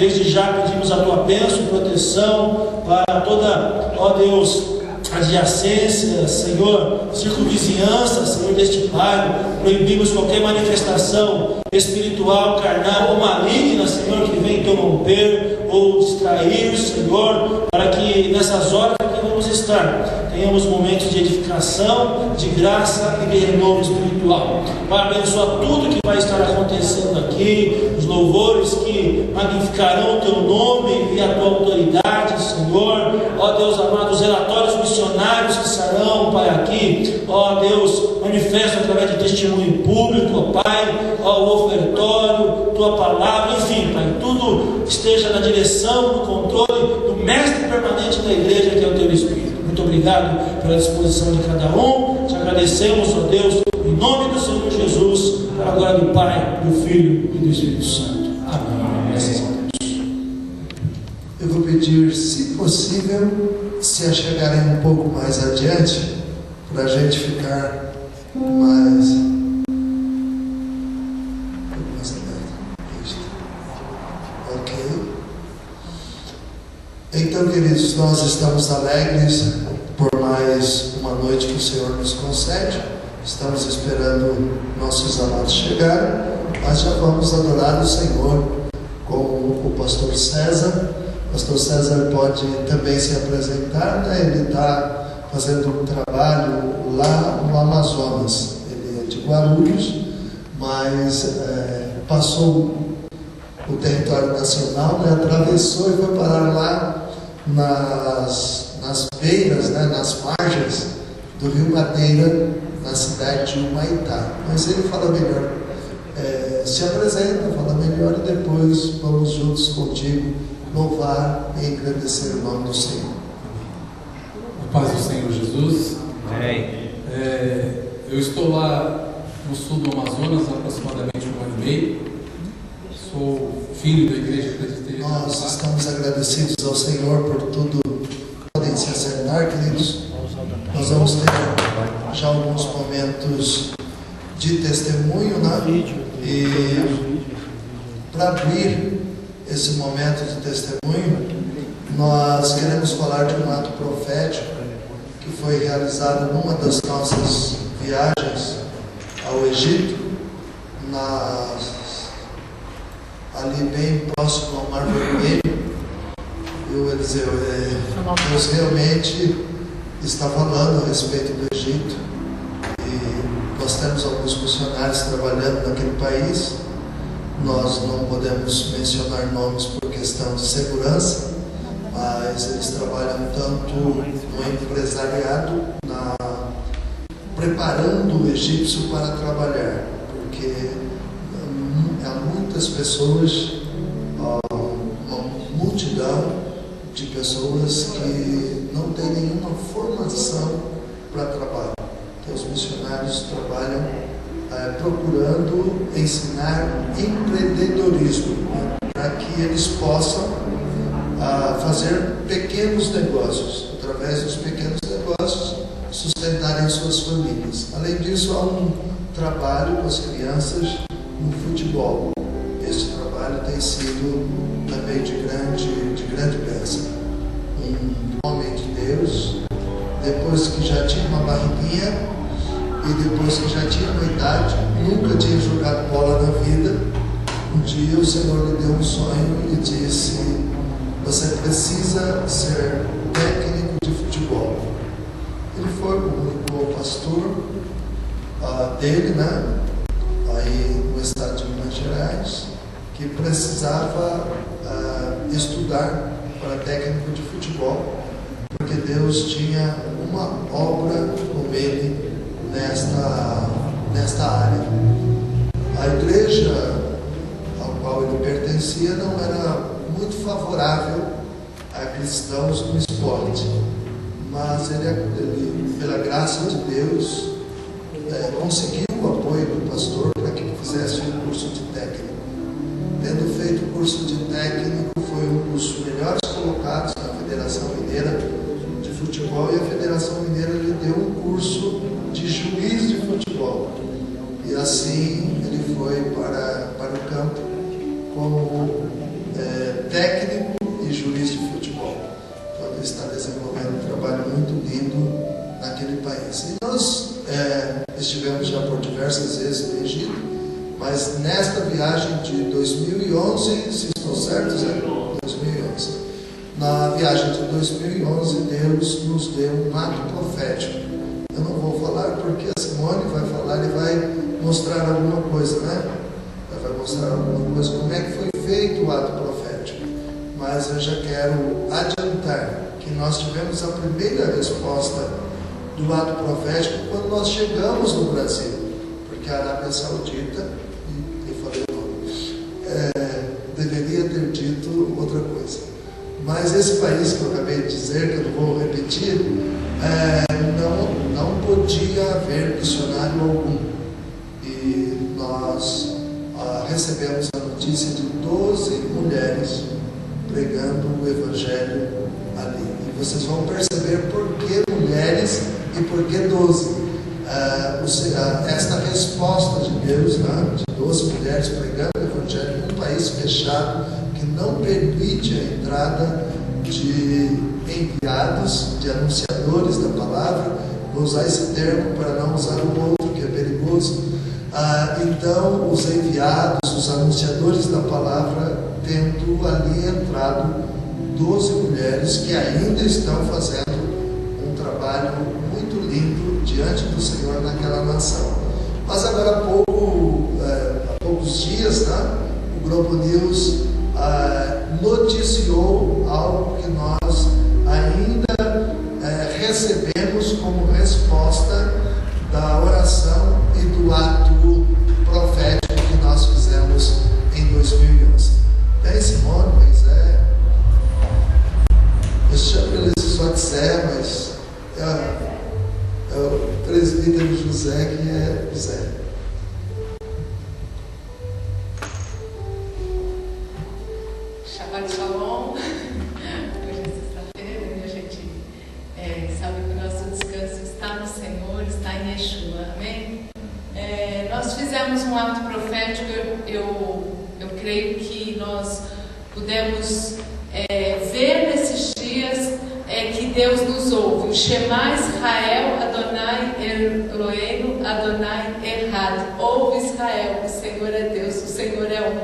Desde já pedimos a tua bênção e proteção para toda, ó Deus, adjacência, Senhor, circunvizinhança, Senhor, deste bairro. Proibimos qualquer manifestação espiritual, carnal ou maligna, Senhor, que venha interromper ou distrair, Senhor, para que nessas horas que vamos estar, tenhamos momentos de edificação, de graça e de renovo espiritual. Pai, abençoa tudo que vai estar acontecendo aqui, os louvores que magnificarão o teu nome e a tua autoridade, Senhor. Ó Deus amado, os relatórios missionários que estarão, Pai, aqui, ó Deus, manifesta através de testemunho público, ó Pai, ó o ofertório, tua palavra, enfim, Pai, tudo esteja na direção, no controle do mestre permanente da igreja, que é o teu Espírito. Muito obrigado pela disposição de cada um. Te agradecemos, ó Deus, em nome do Senhor Jesus, para a glória do Pai, do Filho e do Espírito Santo. Amém. Graças a Deus. Eu vou pedir, se possível, se achegarem um pouco mais adiante, para a gente ficar mais ok. Então, queridos, nós estamos alegres por mais uma noite que o Senhor nos concede. Estamos esperando nossos amados chegarem, mas já vamos adorar o Senhor com o pastor César. O pastor César pode também se apresentar, né? Ele está fazendo um trabalho lá no Amazonas. Ele é de Guarulhos, mas passou o território nacional, né? Atravessou e foi parar lá nas beiras, né? Nas margens do Rio Madeira, na cidade de Humaitá. Mas ele fala melhor, se apresenta, fala melhor, e depois vamos juntos contigo louvar e agradecer o nome do Senhor. A paz do Senhor Jesus. Amém. Eu estou lá no sul do Amazonas há aproximadamente 1 ano e meio. Sou filho da Igreja Presbiteriana. Nós estamos agradecidos ao Senhor por tudo. Podem se assentar, queridos. Nós vamos ter já alguns momentos de testemunho, né? E para abrir esse momento de testemunho, nós queremos falar de um ato profético que foi realizado numa das nossas viagens ao Egito, ali bem próximo ao Mar Vermelho. Eu ia dizer, Deus realmente está falando a respeito do Egito, e nós temos alguns funcionários trabalhando naquele país. Nós não podemos mencionar nomes por questão de segurança, mas eles trabalham tanto no empresariado, preparando o egípcio para trabalhar, porque há muitas pessoas, uma multidão de pessoas que não têm nenhuma formação para trabalho. Então, os missionários trabalham procurando ensinar empreendedorismo, para que eles possam fazer pequenos negócios, através dos pequenos negócios sustentarem suas famílias. Além disso, há um trabalho com as crianças no futebol. Esse trabalho tem sido também de grande bênção. Um homem de Deus, depois que já tinha uma barriguinha e depois que já tinha uma idade, nunca tinha jogado bola na vida. Um dia o Senhor lhe deu um sonho e disse: você precisa ser técnico de futebol. Ele foi, comunicou ao pastor dele, né, aí no estado de Minas Gerais, que precisava estudar para técnico de futebol, porque Deus tinha uma obra com ele nesta área. A igreja ao qual ele pertencia não era muito favorável a cristãos no esporte, mas ele pela graça de Deus, conseguiu o apoio do pastor para que fizesse um curso de técnico. Tendo feito o curso de técnico, foi um dos melhores colocados na Federação Mineira de Futebol, e a Federação Mineira lhe deu um curso de juiz de futebol. E assim ele foi para o campo como técnico e juiz de futebol. Então ele está desenvolvendo um trabalho muito lindo naquele país. E nós estivemos já por diversas vezes no Egito, mas nesta viagem de 2011, se estou certo, Zé? 2011. Na viagem de 2011, Deus nos deu um ato profético. Eu não vou falar porque a Simone vai falar e vai mostrar alguma coisa, né? Ela vai mostrar alguma coisa, como é que foi feito o ato profético. Mas eu já quero adiantar que nós tivemos a primeira resposta do ato profético quando nós chegamos no Brasil, porque a Arábia Saudita, eu falei o nome, deveria ter dito outra coisa, mas esse país que eu acabei de dizer, que eu não vou repetir, não podia haver missionário algum, e nós recebemos a notícia de 12 mulheres pregando o Evangelho ali, e vocês vão perceber por que mulheres e por que 12? Esta resposta de Deus, né, de 12 mulheres pregando o Evangelho num país fechado, que não permite a entrada de enviados, de anunciadores da palavra. Vou usar esse termo para não usar o outro, que é perigoso. Então, os enviados, os anunciadores da palavra, tendo ali entrado 12 mulheres que ainda estão fazendo um trabalho muito lindo diante do Senhor naquela nação. Mas agora há poucos dias, né, o Globo News noticiou algo que nós ainda recebemos como resposta da oração e do ato profético que nós fizemos em 2011. Bem, Simone, pois eu chamo ele só de Zé, mas é o presbítero José que é Zé. Shabbat Shalom. Hoje é sexta-feira e a gente sabe que o nosso descanso está no Senhor, está em Yeshua, amém? Nós fizemos um ato profético, eu creio que nós pudemos ver nesses dias que Deus nos ouve. O Shema Israel, Adonai Eloheinu, Adonai Echad. Ouve Israel, o Senhor é Deus, o Senhor é um.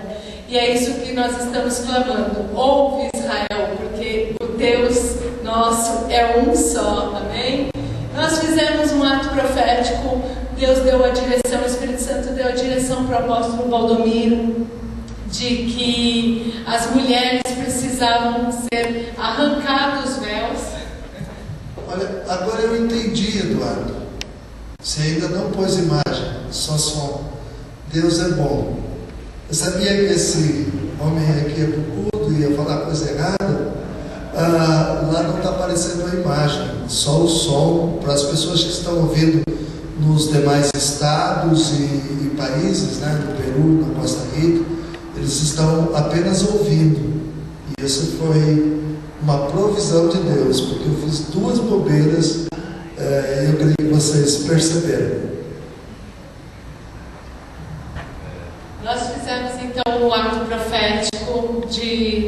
E é isso que nós estamos clamando. Ouve Israel, porque o Deus nosso é um só, amém? Nós fizemos um ato profético, Deus deu a direção, o Espírito Santo deu a direção para o apóstolo Valdomiro, de que as mulheres precisavam ser arrancados os véus. Olha, agora eu entendi, Eduardo. Você ainda não pôs imagem, só som. Deus é bom. Eu sabia que esse homem aqui é bucudo e ia falar coisa errada. Lá não está aparecendo a imagem, só o som. Para as pessoas que estão ouvindo nos demais estados e países, né, no Peru, na Costa Rica, eles estão apenas ouvindo. E isso foi uma provisão de Deus, porque eu fiz duas bobeiras e eu creio que vocês perceberam. Nós fizemos então o ato profético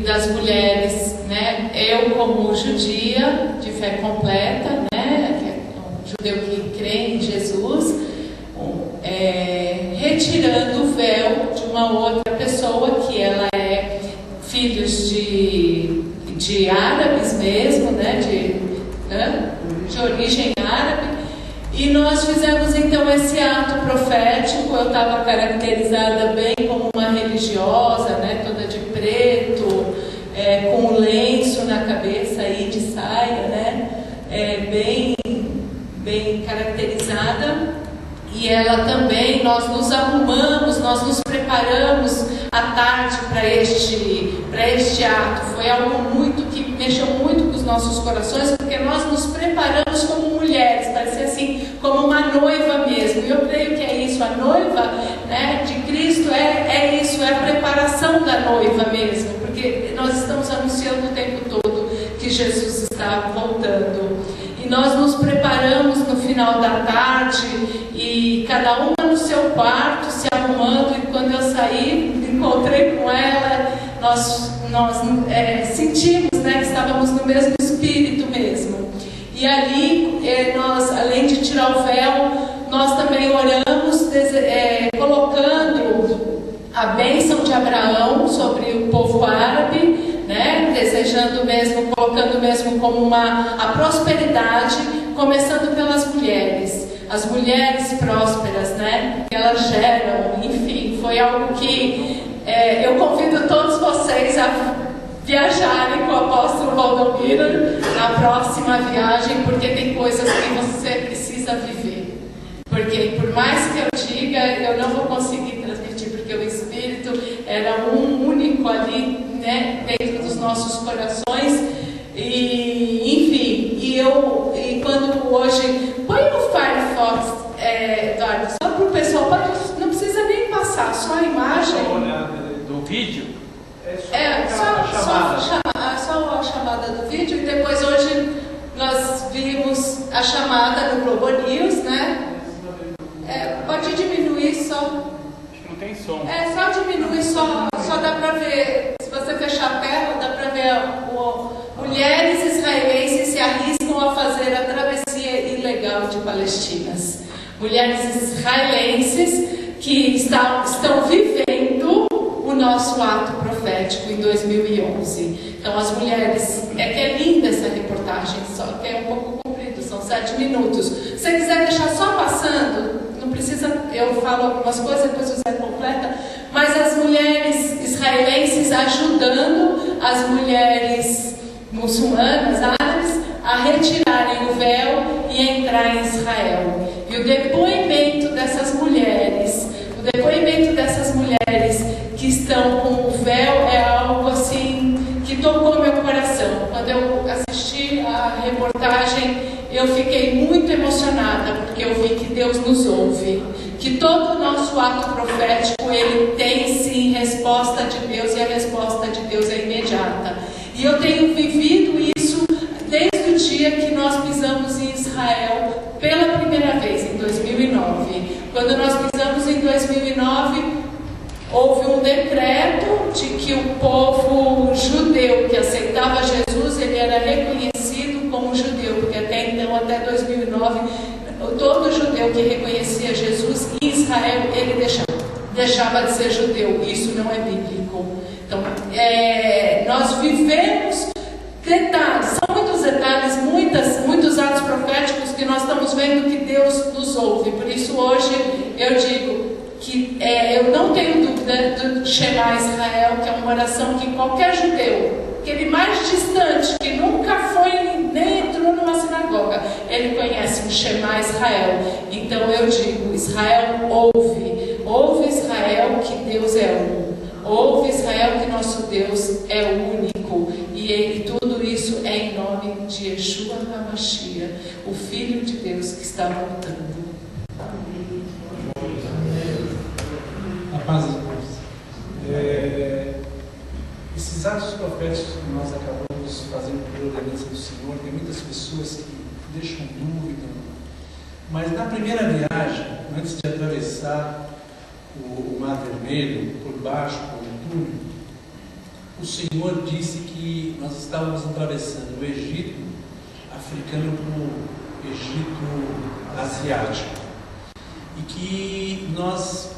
das mulheres, né? Eu como judia de fé completa, né? Que é um judeu que crê em Jesus, retirando o véu de uma outra pessoa que ela é filhos de árabes mesmo, né? De origem árabe. E nós fizemos então esse ato profético. Eu estava caracterizada bem como uma religiosa, né, toda de preto, com um lenço na cabeça aí de saia, né, bem caracterizada. E ela também, nós nos arrumamos, nós nos preparamos à tarde para este ato. Foi algo que mexeu muito com os nossos corações, porque nós nos preparamos como mulheres, parecia assim, como uma noiva mesmo. E eu creio que é isso, a noiva, né, de Cristo é isso, é a preparação da noiva mesmo, porque nós estamos anunciando o tempo todo que Jesus está voltando. E nós nos preparamos no final da tarde, e cada uma no seu quarto, se arrumando. E quando eu saí, me encontrei com ela, nós sentimos, né, que estávamos no mesmo espírito mesmo. E ali, nós, além de tirar o véu, nós também oramos, colocando a bênção de Abraão sobre o povo árabe, né, desejando mesmo, colocando mesmo como a prosperidade, começando pelas mulheres. As mulheres prósperas, né, que elas geram, enfim, foi algo que eu convido todos vocês a viajarem com o apóstolo Valdomiro na próxima viagem, porque tem coisas que você precisa viver. Porque por mais que eu diga, eu não vou conseguir transmitir, porque o Espírito era um único ali, né, dentro dos nossos corações. E enfim, e quando hoje põe no Firefox, Eduardo, só para o pessoal, não precisa nem passar, só a imagem do vídeo. Só a chamada do vídeo. E depois hoje nós vimos a chamada no Globo News, né? Pode diminuir só. Acho que não tem som. Só diminuir, só dá para ver. Se você fechar a tela, dá para ver mulheres israelenses se arriscam a fazer a travessia ilegal de Palestinas. Mulheres israelenses que estão vivendo o nosso ato profético em 2011. Então as mulheres, que é linda essa reportagem, só que é um pouco comprido, são 7 minutos. Se você quiser deixar só passando, não precisa, eu falo algumas coisas, depois você completa, mas as mulheres israelenses ajudando as mulheres muçulmanas, árabes, a retirarem o véu e entrar em Israel. E o depoimento dessas mulheres que estão com o véu é algo assim que tocou meu coração. Quando eu assisti a reportagem, eu fiquei muito emocionada, porque eu vi que Deus nos ouve, que todo o nosso ato profético, ele tem sim resposta de Deus, e a resposta de Deus é imediata. E eu tenho vivido isso desde o dia que nós pisamos em Israel pela primeira vez, em 2009. Quando nós pisamos em 2009, houve um decreto de que o povo judeu que aceitava Jesus, ele era reconhecido como judeu, porque até então, até 2009, todo judeu que reconhecia Jesus em Israel, ele deixava de ser judeu. Isso não é bíblico. Então, nós vivemos detalhes, são muitos detalhes, muitos atos proféticos que nós estamos vendo que Deus nos ouve. Por isso hoje eu digo que eu não tenho dúvida do Shema Israel, que é uma oração que qualquer judeu, aquele mais distante, que nunca foi, nem entrou numa sinagoga, ele conhece o Shema Israel. Então eu digo, Israel ouve Israel, que Deus é um. Ouve Israel, que nosso Deus é único. E tudo isso é em nome de Yeshua HaMashiach, o Filho de Deus que está voltando. A paz de Deus. Esses atos proféticos que nós acabamos fazendo por ordenança do Senhor, tem muitas pessoas que deixam dúvida, mas na primeira viagem, antes de atravessar o Mar Vermelho, por baixo, por um túnel, o Senhor disse que nós estávamos atravessando o Egito africano para o Egito asiático, e que nós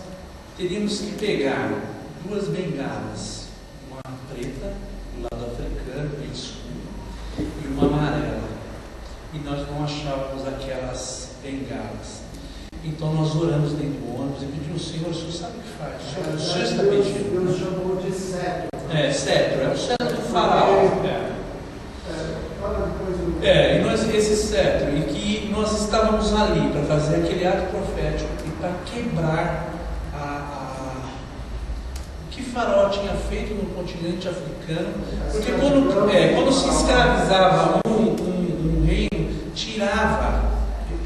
teríamos que pegar 2 bengalas, uma preta do lado africano, bem escura, e uma amarela, e nós não achávamos aquelas bengalas. Então nós oramos dentro do ônibus e pedimos: Senhor, o Senhor sabe o que faz? O Senhor está pedindo. Deus chamou de cetro. Cetro, é o cetro do faraó. E esse cetro, em que nós estávamos ali para fazer aquele ato profético e para quebrar o que Faraó tinha feito no continente africano, porque quando se escravizava um reino, tirava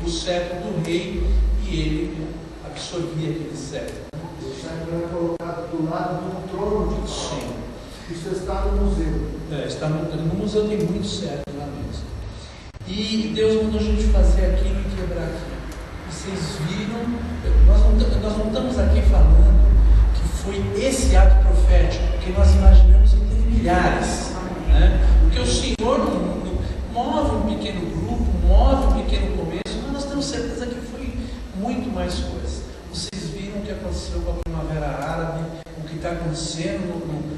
o cetro do rei e ele absorvia aquele cetro. O cetro era colocado do lado do trono de Faraó. Sim. Isso está no museu. Está no museu, tem muito cetro lá mesmo. E Deus mandou a gente fazer aquilo e quebrar aquilo. Vocês viram, nós não estamos aqui falando que foi esse ato profético, porque nós imaginamos milhares, né? Porque o Senhor move um pequeno grupo, move um pequeno começo, mas nós temos certeza que foi muito mais coisas. Vocês viram o que aconteceu com a Primavera Árabe, o que está acontecendo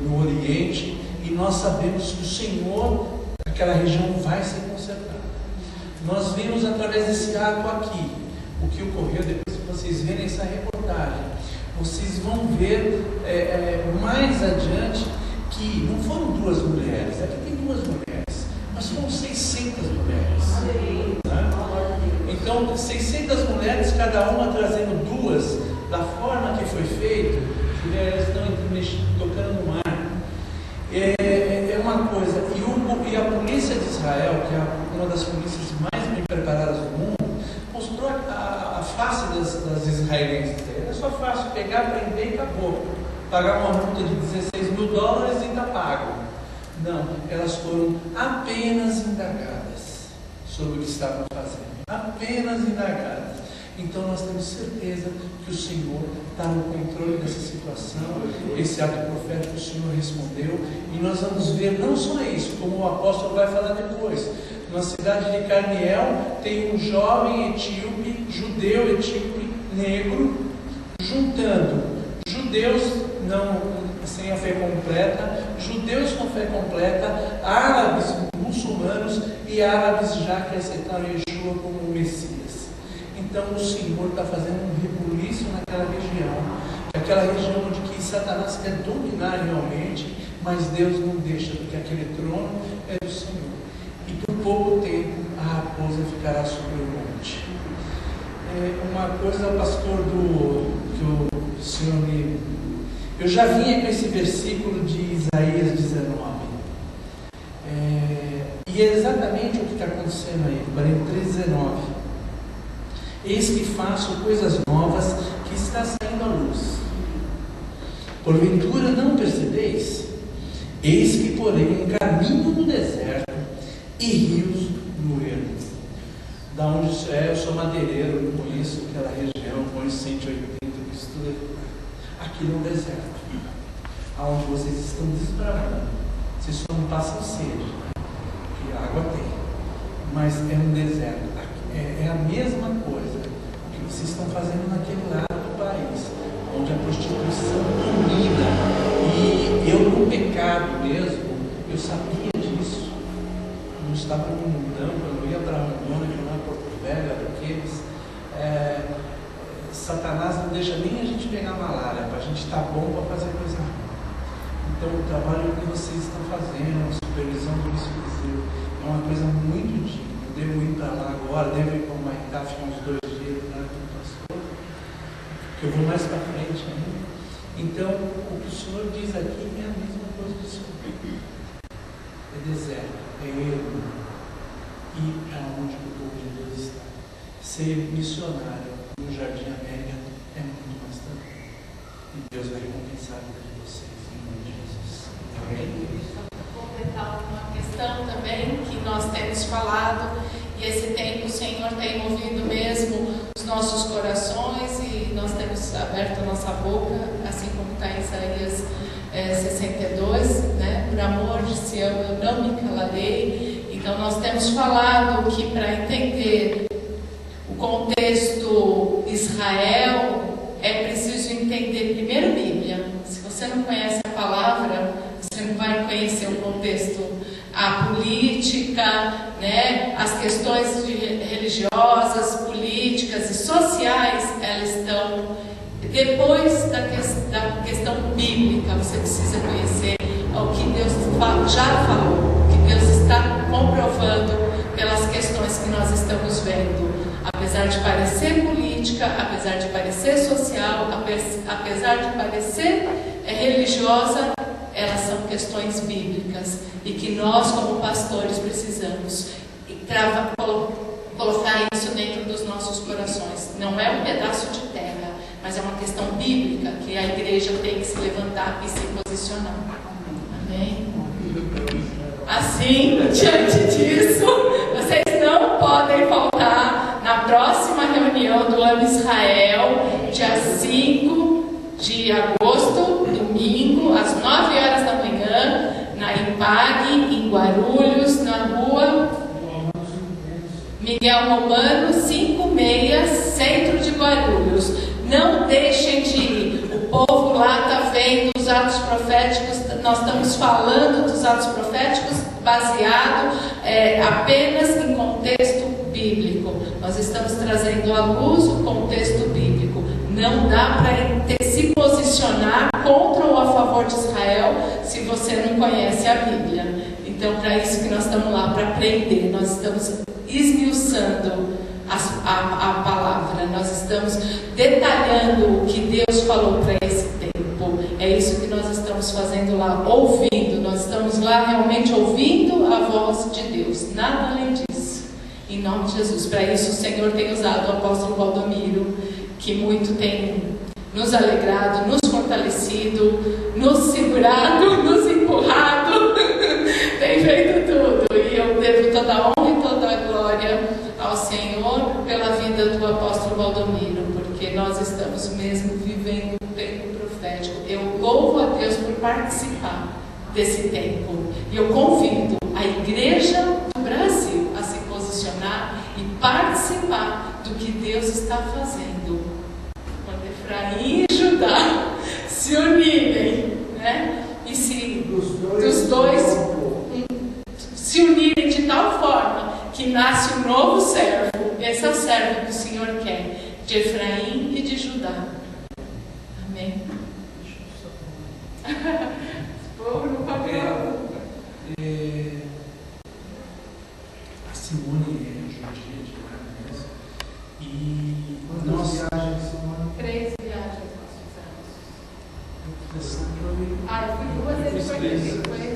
no Oriente, e nós sabemos que o Senhor, aquela região vai ser consertada. Nós vimos através desse ato aqui o que ocorreu. Depois que vocês verem essa reportagem, vocês vão ver mais adiante que não foram 2 mulheres, aqui tem 2 mulheres, mas foram 600 mulheres. Né? Então, 600 mulheres, cada uma trazendo 2, da forma que foi feito. Elas estão tocando no mar. É uma coisa. E a polícia de Israel, que é uma das polícias mais bem preparadas do mundo, mostrou a face das israelenses. É só fácil pegar, prender e acabou. Pagar uma multa de $16 mil e está pago. Não, elas foram apenas indagadas sobre o que estavam fazendo. Apenas indagadas. Então nós temos certeza que o Senhor está no controle dessa situação. Esse ato profético o Senhor respondeu, e nós vamos ver não só isso, como o apóstolo vai falar depois. Na cidade de Carmiel tem um jovem etíope, judeu etíope, negro, juntando judeus sem a fé completa, judeus com fé completa, árabes muçulmanos e árabes já que aceitaram Yeshua como o Messias. Então o Senhor está fazendo um rebuliço naquela região, aquela região onde que Satanás quer dominar realmente, mas Deus não deixa, porque aquele trono é do Senhor. E por pouco tempo a raposa ficará sobre o monte. Uma coisa, pastor, que o Senhor me... Eu já vinha com esse versículo de Isaías 19. E é exatamente o que está acontecendo aí, 43:19. Eis que faço coisas novas, que está saindo à luz. Porventura não percebeis? Eis que porém um caminho no deserto e rios no ermo. Da onde isso é, eu sou madeireiro, eu conheço aquela região, conheço 180, isso tudo é aqui no deserto, aonde vocês estão desbravando. Vocês só não passam sede, que água tem, mas é um deserto. É a mesma coisa que vocês estão fazendo naquele lado do país, onde a prostituição domina. E eu, no pecado mesmo, eu sabia disso. Eu não estava no mundão, quando eu ia para Rondônia, para Porto Velho, aqueles. Satanás não deixa nem a gente pegar malária, para a gente estar bom para fazer coisa ruim. Então, o trabalho que vocês estão fazendo, a supervisão do Bispo Viseu, é uma coisa muito digna. Devo ir para lá agora, devo ir para o Maitá, ficar uns 2 dias lá com o pastor, que eu vou mais para frente ainda. Então, o que o Senhor diz aqui é a mesma coisa do Senhor. É deserto, é ermo, e é onde o povo de Deus está. Ser missionário no Jardim América é muito mais tranquilo. E Deus vai recompensar a vida de vocês, em nome de Jesus. Amém. Completar uma questão também que nós temos falado, e esse tempo o Senhor tem movido mesmo os nossos corações, e nós temos aberto a nossa boca, assim como está em Isaías 62, né? Por amor de Sião eu não me calarei. Então nós temos falado que para entender o contexto Israel é preciso entender primeiro Bíblia. Se você não conhece a palavra, você não vai conhecer o contexto, a política, né? As questões religiosas, políticas e sociais, elas estão depois da questão bíblica. Você precisa conhecer o que Deus já falou, o que Deus está comprovando pelas questões que nós estamos vendo. Apesar de parecer política, apesar de parecer social, apesar de parecer religiosa, elas são questões bíblicas, e que nós como pastores precisamos colocar isso dentro dos nossos corações. Não é um pedaço de terra, mas é uma questão bíblica que a igreja tem que se levantar e se posicionar. Amém? Assim, diante disso, vocês não podem faltar na próxima reunião do Ano Israel, dia 5 de agosto, domingo, às 9 horas da manhã, na IMPAG, em Guarulhos, na rua Miguel Romano, 56, centro de Guarulhos. Não deixem de ir. O povo lá está vendo os atos proféticos. Nós estamos falando dos atos proféticos baseado apenas em contexto bíblico. Nós estamos trazendo à luz o contexto bíblico. Não dá para se posicionar contra ou a favor de Israel se você não conhece a Bíblia. Então, para isso que nós estamos lá, para aprender. Nós estamos esmiuçando a palavra. Nós estamos detalhando o que Deus falou para esse tempo. É isso que nós estamos fazendo lá, ouvindo. Nós estamos lá realmente ouvindo a voz de Deus. Nada além disso. Em nome de Jesus. Para isso o Senhor tem usado o apóstolo Valdomiro, que muito tem nos alegrado, nos fortalecido, nos segurado, nos empurrado, tem feito tudo. E eu devo toda a honra e toda a glória ao Senhor pela vida do apóstolo Valdomiro, porque nós estamos mesmo vivendo um tempo profético. Eu louvo a Deus por participar desse tempo. E eu convido a Igreja do Brasil a se posicionar e participar do que Deus está fazendo. Quando Efraim e Judá se unirem, né? E se os dois se unirem de tal forma que nasce um novo servo. Esse é o servo que o Senhor quer, de Efraim e de Judá. Amém. A Simone é judia de Carnes. E Quantas viagens, Simone? 3 viagens nós fizemos. Eu fui 2 vezes por aqui, foi 3.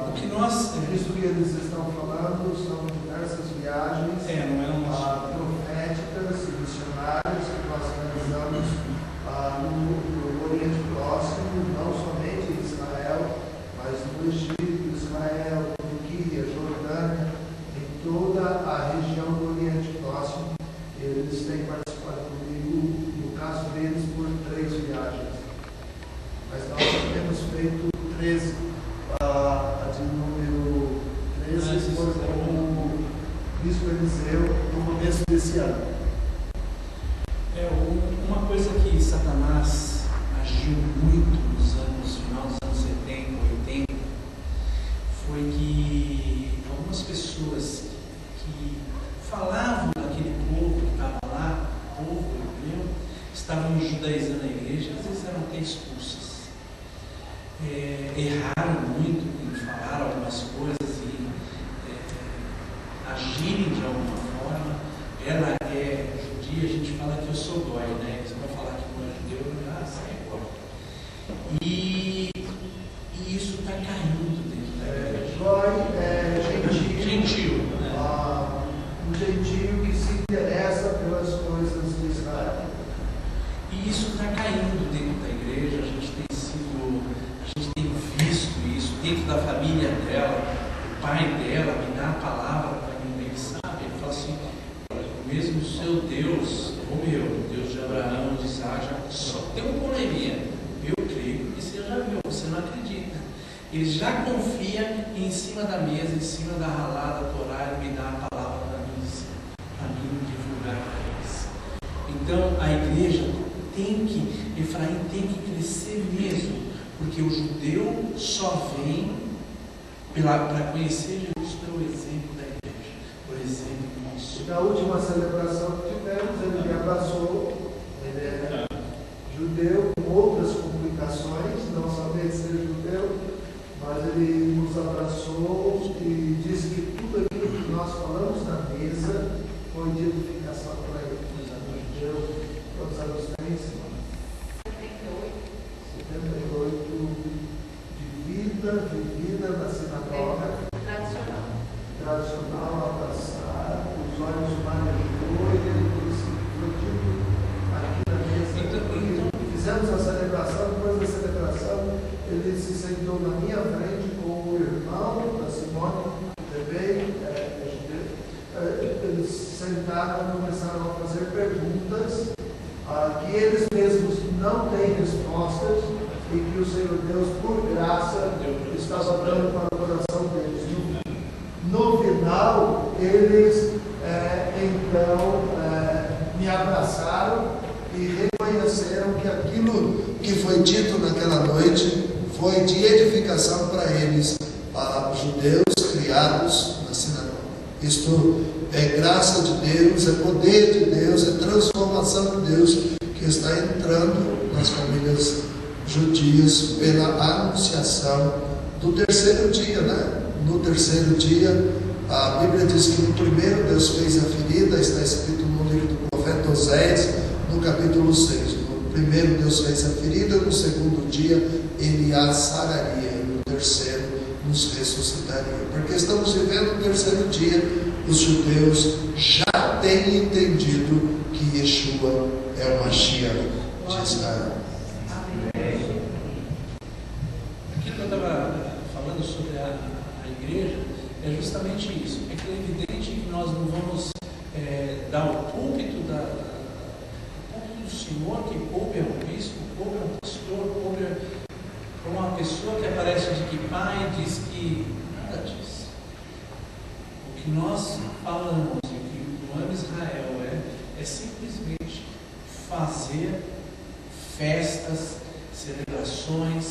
O que nós. Isso que eles estão falando são diversas viagens Não é uma proféticas e missionárias que nós realizamos no Oriente Próximo, não somente em Israel, mas no Egito, Israel, Turquia, Jordânia, em toda a região do Oriente Próximo. Eles têm participado comigo, no caso deles, por 3 viagens. Mas nós temos feito 13. A de número 13 foi com o Bispo Eliseu no começo desse ano. Uma coisa que Satanás agiu muito no final dos anos 70, 80, foi que algumas pessoas que falavam daquele povo que estava lá, o povo hebreu, estavam judaizando a igreja, às vezes eram até expulsas. Erraram muito em falar algumas coisas e agirem de alguma forma. Ela é judia, a gente fala que eu sou goi, né? Você vai falar que não é judeu, sai agora. E isso está caindo dentro da igreja. Goi é Gentil, né? Um gentio que se interessa pelas coisas de Israel. E isso está caindo dentro da igreja. A gente tem visto isso dentro da família dela. O pai dela me dá a palavra para mim, ele sabe, ele fala assim: o mesmo seu Deus, o meu Deus de Abraão, de Isaac, só tem um probleminha. Eu creio que você já viu, você não acredita. Ele já confia em cima da mesa, em cima da ralada do horário, me dá a palavra para mim divulgar para eles. Então a igreja Efraim tem que crescer mesmo, porque o judeu só vem para conhecer Jesus pelo exemplo da igreja, por exemplo nosso. Na última celebração que tivemos, ele me abraçou, ele é judeu, com outras complicações, não somente ser judeu, mas ele nos abraçou e disse que tudo aquilo que nós falamos na mesa foi de edificação para ele. Judeu, quantos anos tem, Simone? 78 de vida vivida na sinagoga, tradicional, abraçar, os olhos marejou, e ele disse: foi dito aqui na mesa. Porque fizemos a celebração, depois da celebração, ele se sentou na minha frente com o irmão da Simone, também eles sentaram e começaram a fazer perguntas que eles mesmos não tem respostas e que o Senhor Deus, por graça, estava dando para o coração deles. No final, eles então me abraçaram e reconheceram que aquilo que foi dito naquela noite foi de edificação para eles, judeus criados na sinagoga. Isto é graça de Deus, é poder de Deus, é transformação de Deus que está entrando nas famílias judias pela anunciação do terceiro dia, né? No terceiro dia, a Bíblia diz que no primeiro Deus fez a ferida, está escrito no livro do profeta Oséias, no capítulo 6. No primeiro Deus fez a ferida, no segundo dia Ele a sararia, e no terceiro nos ressuscitaria. Porque estamos vivendo o terceiro dia, os judeus já têm entendido que Yeshua é o Mashiach de Israel. Aquilo que eu estava falando sobre a igreja é justamente isso. É que é evidente que nós não vamos dar o púlpito do Senhor, que poupe é um bispo, poupe é um pastor, poupe é uma pessoa que aparece de kippah e diz que nada disso. O que nós falamos, o que o Ano Israel é simplesmente fazer festas, celebrações,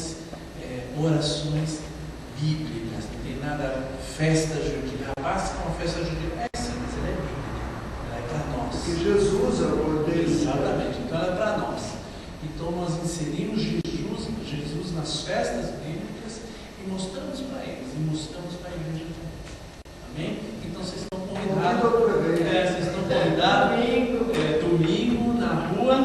orações bíblicas. Não tem nada, festa judia. Rapaz, que é uma festa judia? É sim, mas ela é bíblica. Ela é para nós. Porque Jesus é o cordeiro. Exatamente, então ela é para nós. Então nós inserimos Jesus nas festas bíblicas e mostramos para eles, e mostramos para a igreja também. Amém? Então vocês estão convidados. Vocês estão convidados domingo na rua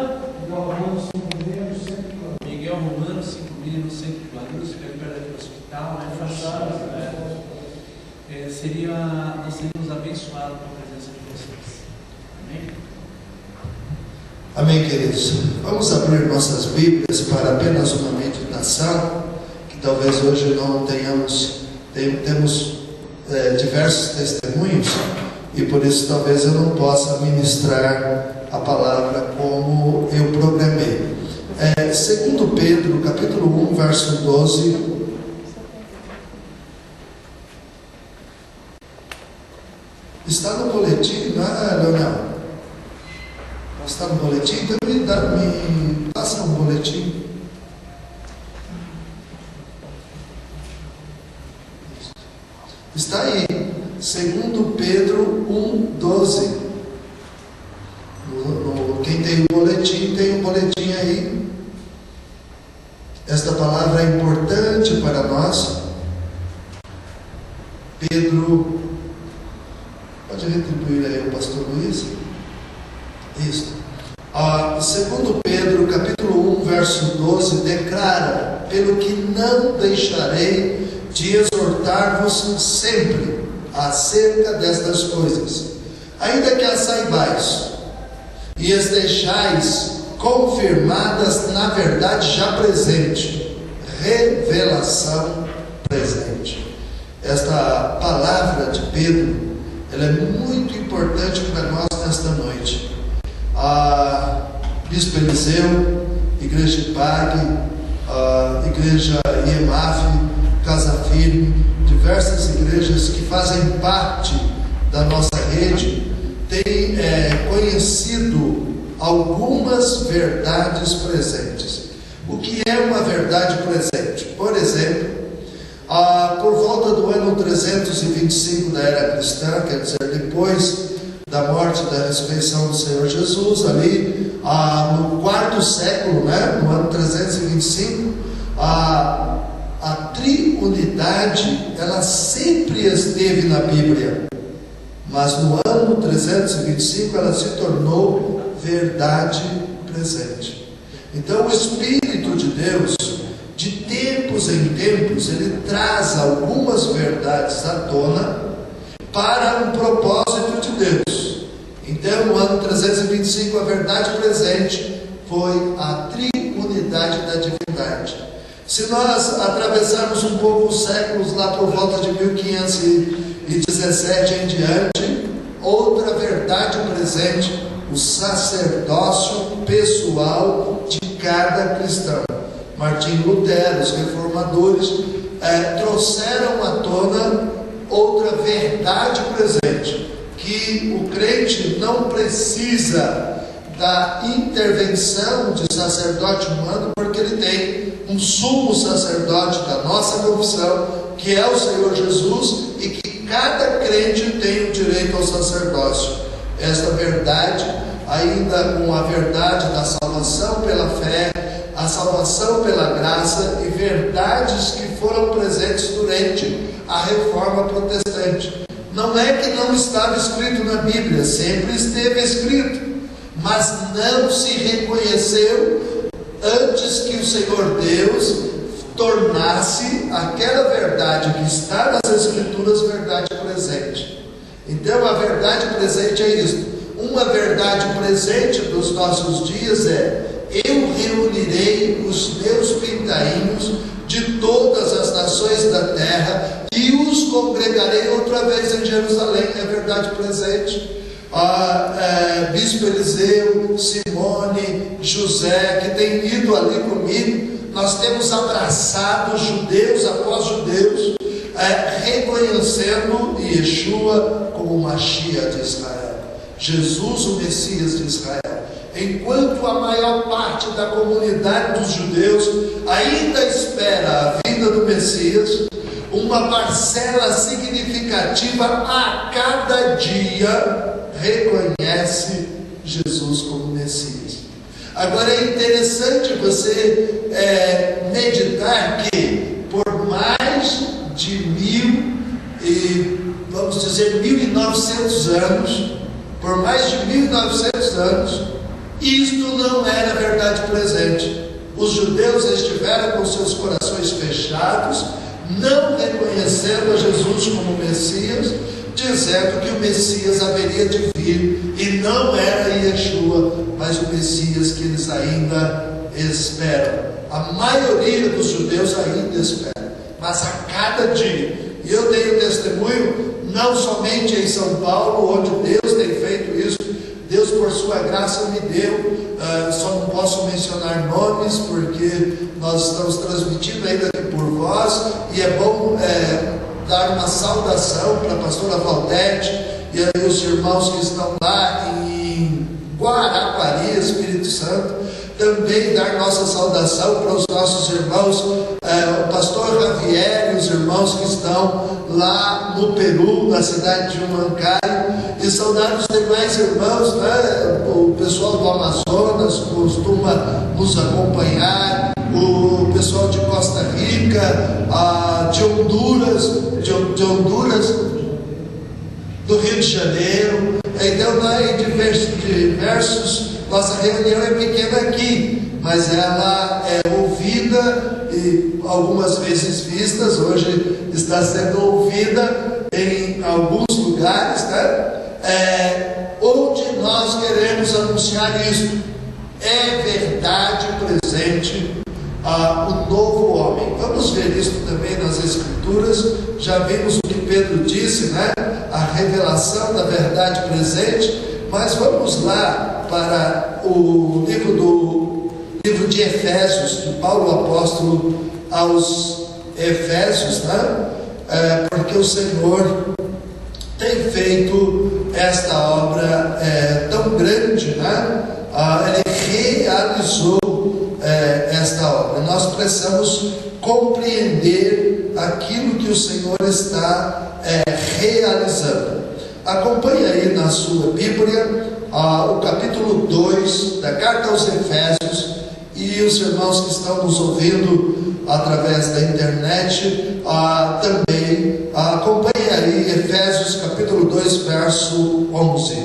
Miguel Romano 5.000 no centro de Guarulhos, perto do hospital, nós seríamos abençoados com a presença de vocês. Amém? Amém, queridos. Vamos abrir nossas Bíblias para apenas uma meditação, que talvez hoje não temos diversos testemunhos, e por isso talvez eu não possa ministrar a palavra como eu programei. 2 Pedro, capítulo 1, verso 12. Está no boletim, não é, Leonel? Está no boletim? Então me passa um boletim. Está aí, 2 Pedro 1, 12. Quem tem o boletim aí. Esta palavra é importante para nós. Pedro, pode retribuir aí o pastor Luiz? Isso. 2 Pedro, capítulo 1, verso 12, declara: pelo que não deixarei de exortar-vos sempre acerca destas coisas, ainda que as saibais, e as deixais confirmadas na verdade já presente, revelação presente. Esta palavra de Pedro, ela é muito importante para nós nesta noite. Bispo Eliseu, Igreja Ipag, Igreja IEMAF, Casa Firme, diversas igrejas que fazem parte da nossa rede, têm conhecido algumas verdades presentes. O que é uma verdade presente? Por exemplo, por volta do ano 325 da era cristã, quer dizer, depois da morte e da ressurreição do Senhor Jesus, ali no quarto século, né, no ano 325, a triunidade, ela sempre esteve na Bíblia, mas no ano 325 ela se tornou verdade presente. Então o Espírito de Deus, de tempos em tempos, ele traz algumas verdades à tona para um propósito de Deus. Então no ano 325 a verdade presente foi a triunidade da divindade. Se nós atravessarmos um pouco os séculos, lá por volta de 1517 em diante, outra verdade presente: o sacerdócio pessoal de cada cristão. Martinho Lutero, os reformadores, trouxeram à tona outra verdade presente, que o crente não precisa da intervenção de sacerdote humano, porque ele tem um sumo sacerdote da nossa confissão, que é o Senhor Jesus, e que cada crente tem o direito ao sacerdócio. Esta verdade, ainda com a verdade da salvação pela fé, a salvação pela graça e verdades que foram presentes durante a Reforma Protestante. Não é que não estava escrito na Bíblia, sempre esteve escrito, mas não se reconheceu antes que o Senhor Deus tornasse aquela verdade que está nas Escrituras verdade presente. Então a verdade presente é isto. Uma verdade presente dos nossos dias é: eu reunirei os meus pintainhos de todas as nações da terra e os congregarei outra vez em Jerusalém. É verdade presente. Bispo Eliseu, Simone, José, que tem ido ali comigo, nós temos abraçado judeus após judeus, reconhecendo Yeshua como o Mashiach de Israel, Jesus, o Messias de Israel. Enquanto a maior parte da comunidade dos judeus ainda espera a vinda do Messias, uma parcela significativa a cada dia reconhece Jesus como Messias. Agora é interessante você meditar que por mais de 1900 anos, por mais de 1900 anos, isto não era verdade presente. Os judeus estiveram com seus corações fechados, não reconhecendo a Jesus como Messias, dizendo que o Messias haveria de vir, e não era Yeshua, mas o Messias que eles ainda esperam. A maioria dos judeus ainda espera, mas a cada dia, e eu tenho testemunho não somente em São Paulo, onde Deus tem feito isso. Deus, por sua graça, me deu, só não posso mencionar nomes, porque nós estamos transmitindo ainda aqui por voz, e é bom dar uma saudação para a pastora Valdete e aí os irmãos que estão lá em Guarapari, Espírito Santo. Também dar nossa saudação para os nossos irmãos, o pastor Javier e os irmãos que estão lá no Peru, na cidade de Huancayo, e saudar os demais irmãos, né? O pessoal do Amazonas costuma nos acompanhar, o pessoal de Costa Rica, de Honduras, do Rio de Janeiro. Então lá em diversos, nossa reunião é pequena aqui, mas ela é ouvida e algumas vezes vistas. Hoje está sendo ouvida em alguns lugares, né? Onde nós queremos anunciar isso. É verdade presente o novo homem. Vamos ver isso também nas Escrituras. Já vimos o que Pedro disse, né? A revelação da verdade presente. Mas vamos lá para o livro de Efésios, de Paulo apóstolo aos Efésios, né? Porque o Senhor tem feito esta obra tão grande, né? Ele realizou esta obra. Nós precisamos compreender aquilo que o Senhor está realizando. Acompanhe aí na sua Bíblia o capítulo 2 da carta aos Efésios, e os irmãos que estão nos ouvindo através da internet também acompanhe aí Efésios capítulo 2 verso 11.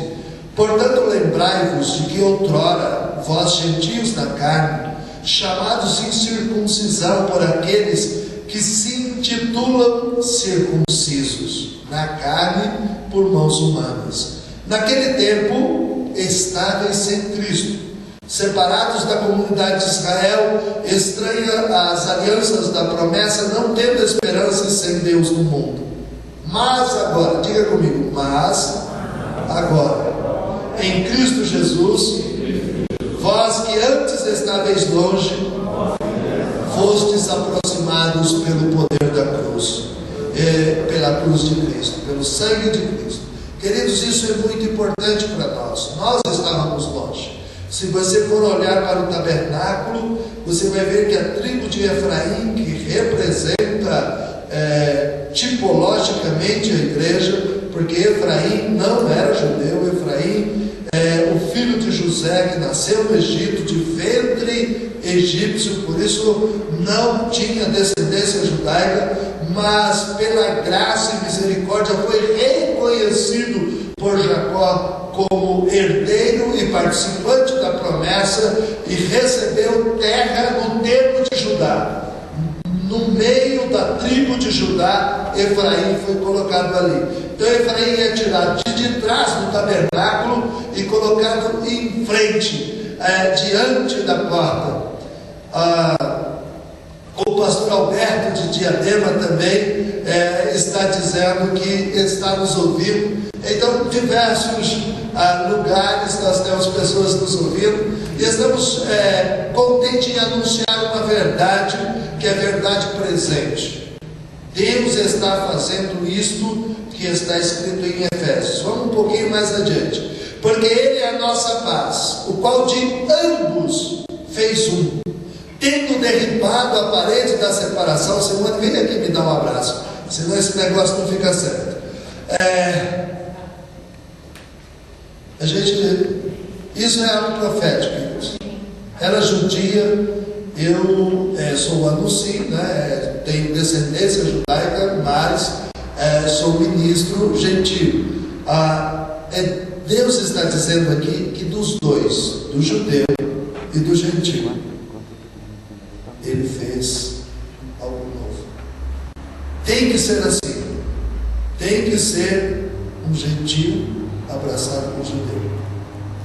Portanto, lembrai-vos de que outrora vós, gentios na carne, chamados incircuncisão por aqueles que se intitulam circuncisos na carne por mãos humanas, naquele tempo estáveis sem Cristo, separados da comunidade de Israel, estranha às alianças da promessa, não tendo esperança e sem Deus no mundo. Mas agora, diga comigo, mas agora, em Cristo Jesus, Vós que antes estáveis longe, fostes aproximados pelo poder da cruz, pela cruz de Cristo, pelo sangue de Cristo. Queridos, isso é muito importante para nós. Nós estávamos longe. Se você for olhar para o tabernáculo, você vai ver que a tribo de Efraim, que representa tipologicamente a igreja, porque Efraim não era judeu, Efraim é o filho de José, que nasceu no Egito, de ventre egípcio, por isso não tinha descendência judaica, mas pela graça e misericórdia foi reconhecido por Jacó como herdeiro e participante da promessa, e recebeu terra no tempo de Judá. No meio da tribo de Judá, Efraim foi colocado ali. Então Efraim é tirado de trás do tabernáculo e colocado em frente, diante da porta. O pastor Alberto de Diadema também está dizendo que está nos ouvindo. Então, diversos lugares nós temos pessoas nos ouvindo, e estamos contentes em anunciar uma verdade, que é verdade presente. Deus está fazendo isto que está escrito em Efésios. Vamos um pouquinho mais adiante. Porque Ele é a nossa paz, o qual de ambos fez um, tendo derribado a parede da separação. Simone, vem aqui me dar um abraço, senão esse negócio não fica certo. Isso é algo profético, queridos. Era judia, eu sou anunciado, né? Tenho descendência judaica, mas sou ministro gentil. Deus está dizendo aqui que dos dois, do judeu e do gentil, Ele fez algo novo. Tem que ser assim. Tem que ser um gentil abraçado com um judeu.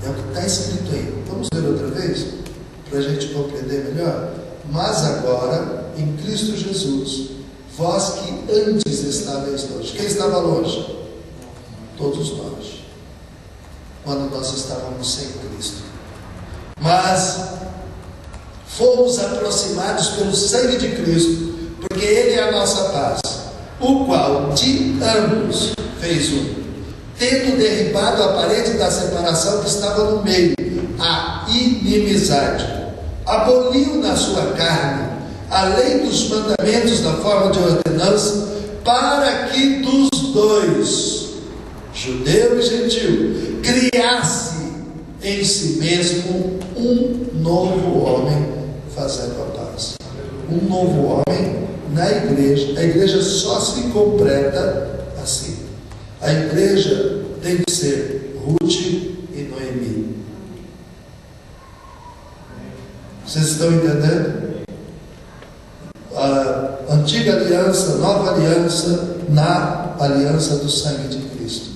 É o que está escrito aí. Vamos ler outra vez, para a gente compreender melhor. Mas agora, em Cristo Jesus, vós que antes estáveis longe. Quem estava longe? Todos nós, quando nós estávamos sem Cristo. Mas fomos aproximados pelo sangue de Cristo, porque Ele é a nossa paz, o qual de ambos fez um, tendo derribado a parede da separação que estava no meio, a inimizade, aboliu na sua carne a lei dos mandamentos na forma de ordenança, para que dos dois, judeu e gentil, criasse em si mesmo um novo homem, fazendo a paz. Um novo homem na igreja. A igreja só se completa assim. A igreja tem que ser Ruth e Noemi. Vocês estão entendendo? A antiga aliança, nova aliança, na aliança do sangue de Cristo.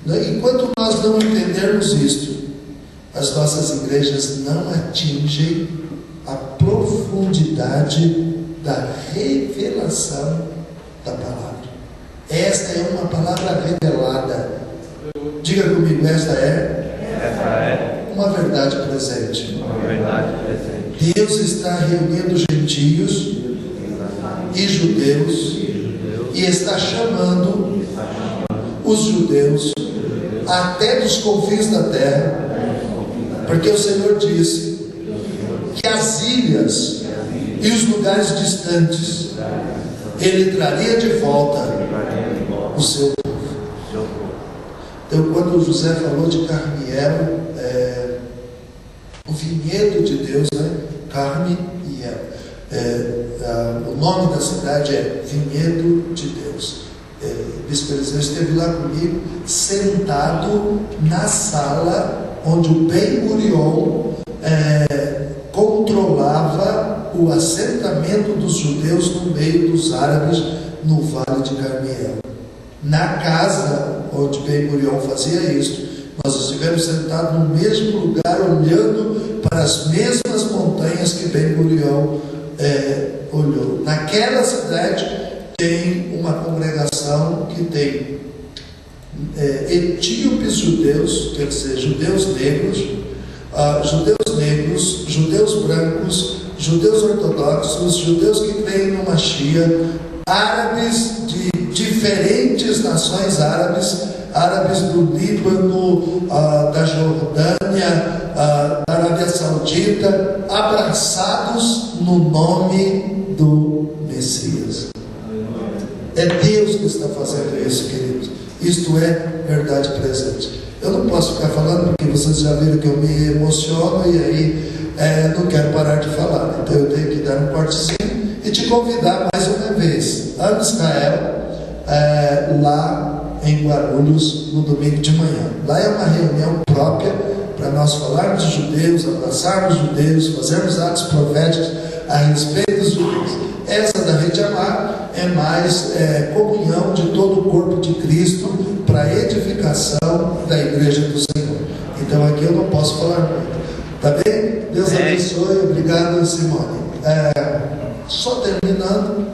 Enquanto nós não entendermos isto, as nossas igrejas não atingem a profundidade da revelação da palavra. Esta é uma palavra revelada. Diga comigo, esta é uma verdade presente. Deus está reunindo gentios e judeus, e está chamando os judeus até dos confins da terra, porque o Senhor disse que as ilhas e os lugares distantes Ele traria de volta o seu povo. Então, quando José falou de Carmiel, o vinhedo de Deus, né? Carmiel, o nome da cidade é Vinhedo de Deus. O bispo Eliseu esteve lá comigo, sentado na sala onde o Ben-Gurion controlava o assentamento dos judeus no meio dos árabes no Vale de Carmiel. Na casa onde Ben-Gurion fazia isso, nós estivemos sentados no mesmo lugar, olhando para as mesmas montanhas que Ben-Gurion olhou. Naquela cidade tem uma congregação que tem etíopes judeus, quer dizer, judeus negros, judeus negros, judeus brancos, judeus ortodoxos, judeus que creem no Mashiach, árabes de diferentes nações árabes, árabes do Líbano, da Jordânia, da Arábia Saudita, abraçados no nome do Messias. É Deus que está fazendo isso, queridos. Isto é verdade presente. Eu não posso ficar falando porque vocês já viram que eu me emociono e aí não quero parar de falar. Então eu tenho que dar um cortezinho e te convidar mais uma vez a Israel, lá em Guarulhos, no domingo de manhã. Lá é uma reunião própria para nós falarmos de judeus, abraçarmos judeus, fazermos atos proféticos a respeito dos judeus. Essa da Rede Amar é mais comunhão de todo o corpo de Cristo para a edificação da igreja do Senhor. Então aqui eu não posso falar muito. Tá bem? Deus abençoe. Obrigado, Simone. Só terminando,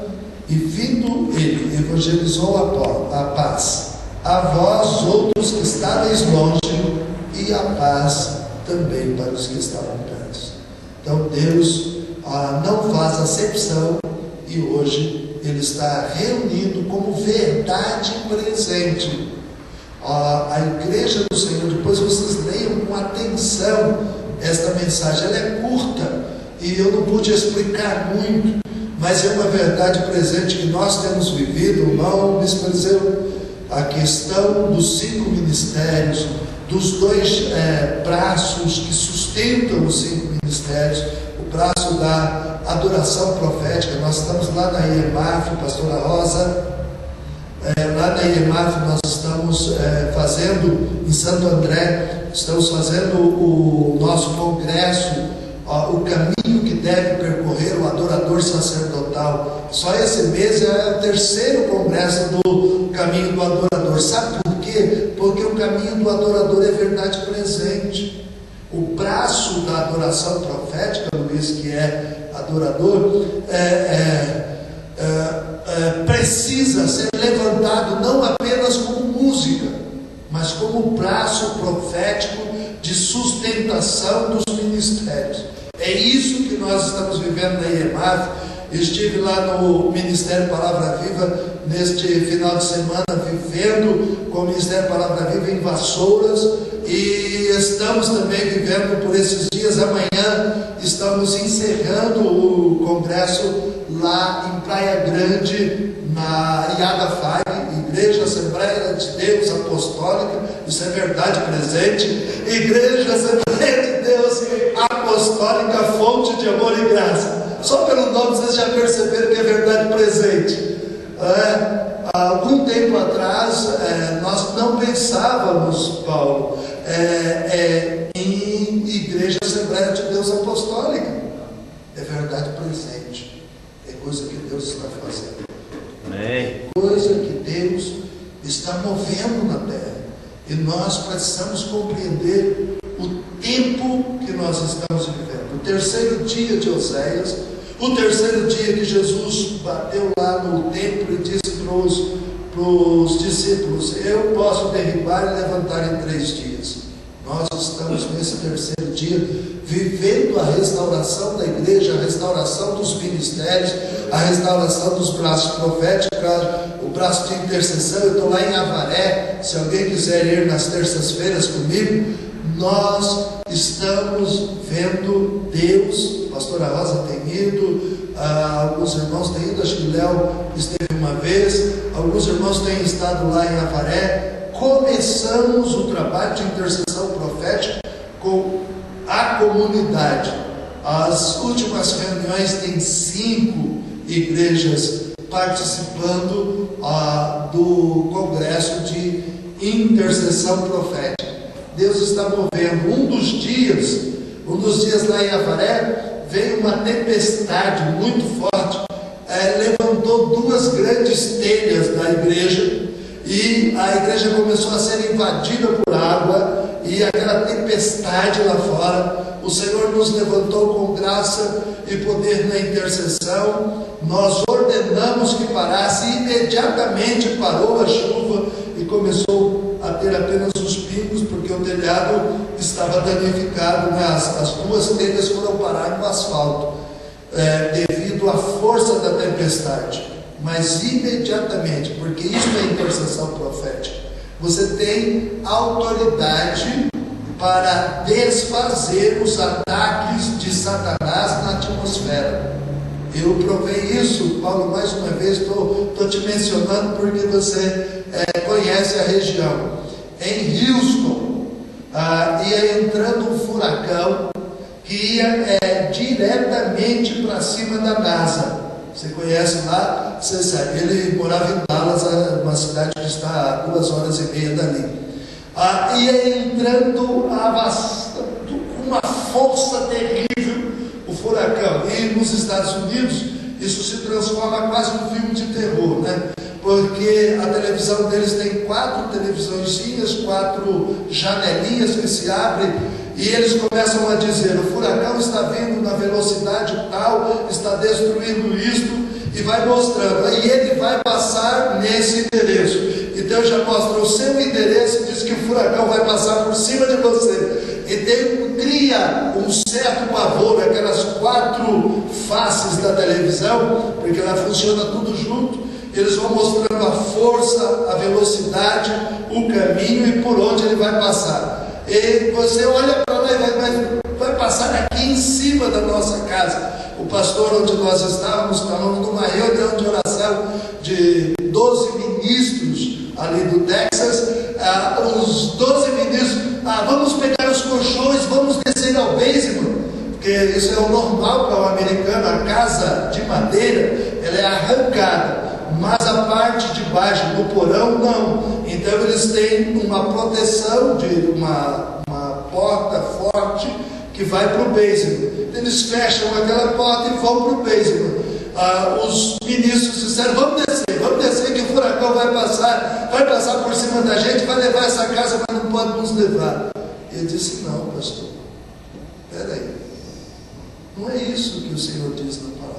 e vindo ele, evangelizou a paz a vós outros que estáveis longe, e a paz também para os que estavam perto. Então Deus não faz acepção, e hoje Ele está reunindo como verdade presente a igreja do Senhor. Depois vocês leiam com atenção esta mensagem. Ela é curta e eu não pude explicar muito, mas é uma verdade presente que nós temos vivido. Não desprezeu a questão dos 5 ministérios, dos 2 braços que sustentam os 5 ministérios, o braço da adoração profética. Nós estamos lá na IEMAF, pastora Rosa, lá na IEMAF nós estamos fazendo, em Santo André, estamos fazendo o nosso congresso, o caminho que deve percorrer o adorador sacerdotal. Só esse mês é o 3º congresso do caminho do adorador. Sabe por quê? Porque o caminho do adorador é verdade presente. O braço da adoração profética, Luiz, que é adorador, precisa ser levantado não apenas como música, mas como braço profético de sustentação dos ministérios. É isso que nós estamos vivendo na IEMAF. Estive lá no Ministério Palavra Viva neste final de semana, vivendo com o Ministério Palavra Viva em Vassouras, e estamos também vivendo por esses dias. Amanhã estamos encerrando o congresso lá em Praia Grande, na Iada Igreja Assembleia de Deus Apostólica. Isso é verdade presente. Igreja Assembleia de Deus Apostólica, fonte de amor e graça. Só pelo nome vocês já perceberam que é verdade presente. Há algum tempo atrás nós não pensávamos, Paulo, em Igreja Assembleia de Deus Apostólica. É verdade presente. É coisa que Deus está fazendo. Coisa que Deus está movendo na terra. E nós precisamos compreender o tempo que nós estamos vivendo. O 3º dia de Oséias, o 3º dia que Jesus bateu lá no templo e disse para os discípulos: eu posso derribar e levantar em 3 dias. Nós estamos nesse 3º dia vivendo a restauração da igreja, a restauração dos ministérios, a restauração dos braços proféticos, o braço de intercessão. Eu estou lá em Avaré, se alguém quiser ir nas terças-feiras comigo. Nós estamos vendo Deus. A pastora Rosa tem ido, alguns irmãos têm ido, acho que o Léo esteve uma vez, alguns irmãos têm estado lá em Avaré. Começamos o trabalho de intercessão profética com a comunidade. As últimas reuniões tem 5 igrejas participando do congresso de intercessão profética. Deus está movendo. Um dos dias lá em Avaré, veio uma tempestade muito forte, levantou 2 grandes telhas da igreja, e a igreja começou a ser invadida por água, e aquela tempestade lá fora. O Senhor nos levantou com graça e poder na intercessão. Nós ordenamos que parasse, e imediatamente parou a chuva e começou a ter apenas os pingos, porque o telhado estava danificado, né? As duas telhas foram parar no asfalto, devido à força da tempestade. Mas imediatamente, porque isso é intercessão profética, você tem autoridade para desfazer os ataques de Satanás na atmosfera. Eu provei isso, Paulo, mais uma vez, estou te mencionando porque você conhece a região. Em Houston, ia entrando um furacão que ia diretamente para cima da NASA. Você conhece lá, você sabe, ele morava em Dallas, uma cidade que está a 2h30 dali. Ia entrando com uma força terrível o furacão. E nos Estados Unidos, isso se transforma quase num filme de terror, né? Porque a televisão deles tem 4 televisõezinhas, 4 janelinhas que se abrem, e eles começam a dizer: o furacão está vindo na velocidade tal, está destruindo isto, e vai mostrando, e ele vai passar nesse endereço. Então já mostra o seu endereço e diz que o furacão vai passar por cima de você. E cria um certo pavor naquelas 4 faces da televisão, porque ela funciona tudo junto. Eles vão mostrando a força, a velocidade, o caminho e por onde ele vai passar. E você olha para lá e vai passar aqui em cima da nossa casa. O pastor onde nós estávamos numa reunião de oração de 12 ministros ali do Texas. Os 12 ministros, vamos pegar os colchões, vamos descer ao basement, porque isso é o normal para o americano. A casa de madeira, ela é arrancada, mas a parte de baixo do porão não. Então eles têm uma proteção de uma porta forte que vai para o basement. Eles fecham aquela porta e vão para o basement. Os ministros disseram: vamos descer que o furacão vai passar por cima da gente, vai levar essa casa, mas não pode nos levar. Ele disse: não, pastor, espera aí, não é isso que o Senhor diz na palavra.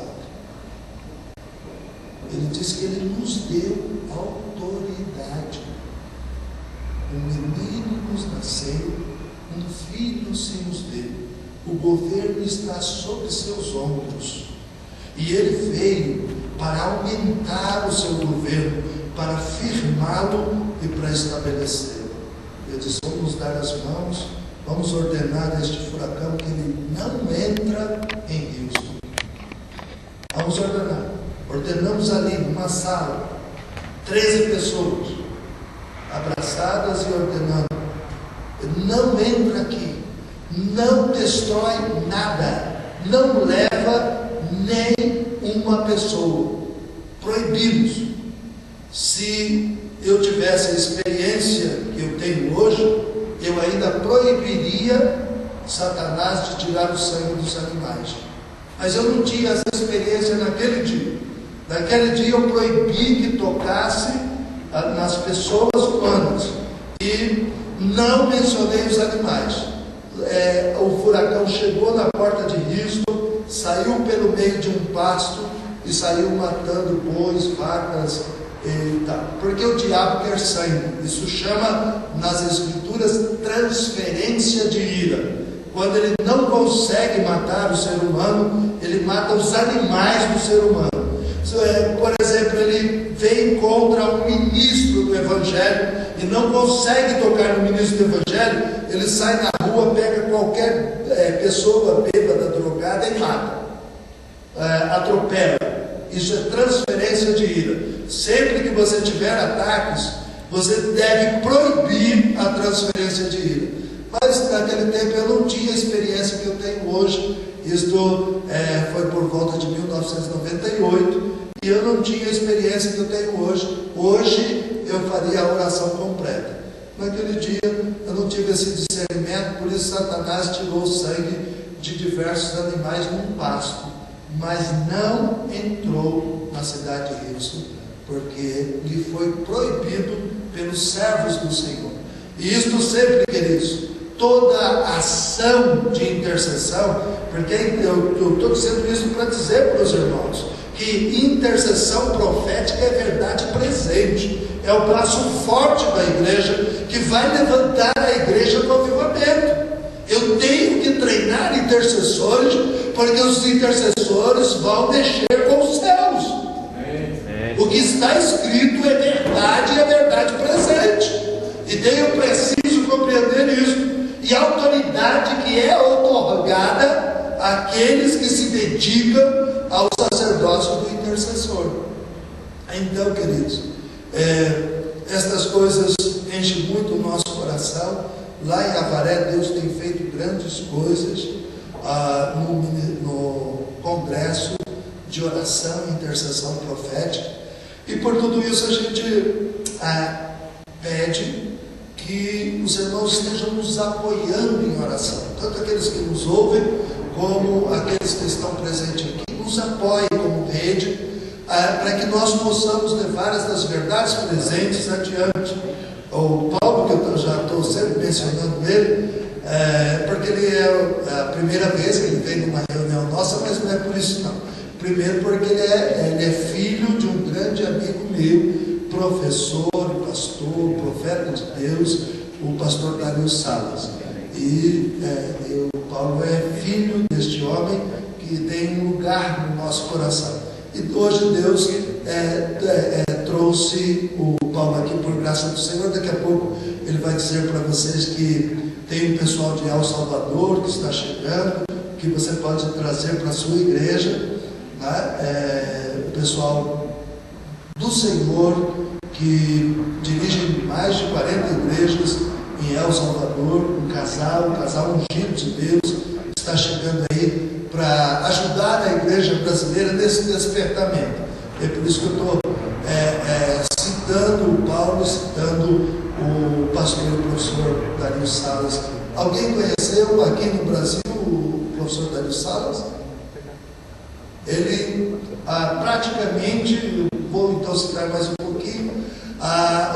Ele diz que Ele nos deu autoridade. Um menino nos nasceu, um filho se nos deu, o governo está sob seus ombros, e Ele veio para aumentar o seu governo, para firmá-lo e para estabelecê-lo. Ele disse: vamos nos dar as mãos, vamos ordenar a este furacão que ele não entra em Houston. Vamos ordenar. Ordenamos ali numa sala, 13 pessoas abraçadas e ordenando: não entra aqui, não destrói nada, não leva nem uma pessoa. Proibimos. Se eu tivesse a experiência que eu tenho hoje, eu ainda proibiria Satanás de tirar o sangue dos animais. Mas eu não tinha essa experiência naquele dia. Naquele dia eu proibi que tocasse nas pessoas humanas e não mencionei os animais. O furacão chegou na porta de Houston, saiu pelo meio de um pasto e saiu matando bois, vacas e tal. Porque o diabo quer sangue. Isso chama nas escrituras transferência de ira. Quando ele não consegue matar o ser humano, ele mata os animais do ser humano. Por exemplo, ele vem contra um ministro do Evangelho e não consegue tocar no ministro do Evangelho, ele sai na rua, pega qualquer pessoa bêbada, drogada e mata, atropela. Isso é transferência de ira. Sempre que você tiver ataques, você deve proibir a transferência de ira. Mas naquele tempo eu não tinha a experiência que eu tenho hoje. Isto foi por volta de 1998 e eu não tinha a experiência que eu tenho hoje. Hoje eu faria a oração completa. Naquele dia eu não tive esse discernimento, por isso Satanás tirou o sangue de diversos animais num pasto, mas não entrou na cidade de Houston, porque lhe foi proibido pelos servos do Senhor. E isto sempre, queridos, toda ação de intercessão, porque eu estou dizendo isso para dizer para os irmãos que intercessão profética é verdade presente, é o braço forte da igreja, que vai levantar a igreja no avivamento. Eu tenho que treinar intercessores, porque os intercessores vão mexer com os céus. O que está escrito é verdade e é verdade presente. E daí eu preciso compreender isso. E a autoridade que é otorgada àqueles que se dedicam ao sacerdócio do intercessor. Então, queridos, estas coisas enchem muito o nosso coração. Lá em Avaré, Deus tem feito grandes coisas no congresso de oração e intercessão profética. E por tudo isso a gente pede que os irmãos estejam nos apoiando em oração. Tanto aqueles que nos ouvem, como aqueles que estão presentes aqui, nos apoiem como rede, para que nós possamos levar essas verdades presentes adiante. O Paulo, que eu já estou sempre mencionando ele, porque ele é a primeira vez que ele vem numa reunião nossa, mas não é por isso não. Primeiro porque ele é filho de um grande amigo meu, professor e pastor, profeta de Deus, o pastor Dario Salas. E o Paulo é filho deste homem que tem um lugar no nosso coração. E hoje Deus trouxe o Paulo aqui por graça do Senhor. Daqui a pouco ele vai dizer para vocês que tem um pessoal de El Salvador que está chegando, que você pode trazer para a sua igreja, né? O pessoal do Senhor que dirige mais de 40 igrejas em El Salvador, um casal ungido de Deus, está chegando aí para ajudar a igreja brasileira nesse despertamento. É por isso que eu estou citando o Paulo, citando o pastor e professor Dario Salas. Alguém conheceu aqui no Brasil o professor Dario Salas? Ele praticamente, vou então citar mais um pouquinho,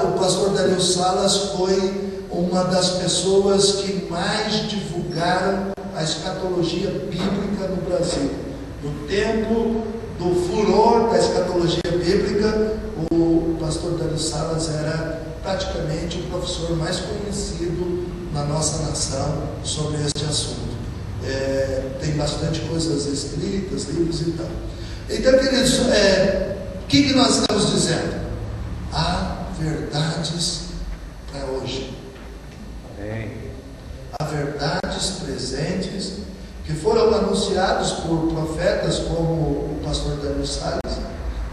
o pastor Dario Salas foi uma das pessoas que mais divulgaram a escatologia bíblica no Brasil. No tempo do furor da escatologia bíblica, o pastor Dario Salas era praticamente o professor mais conhecido na nossa nação sobre este assunto. Tem bastante coisas escritas, livros e tal. Então, queridos, o que nós estamos dizendo? Há verdades para hoje. Há verdades presentes que foram anunciados por profetas como o pastor Dario Salas.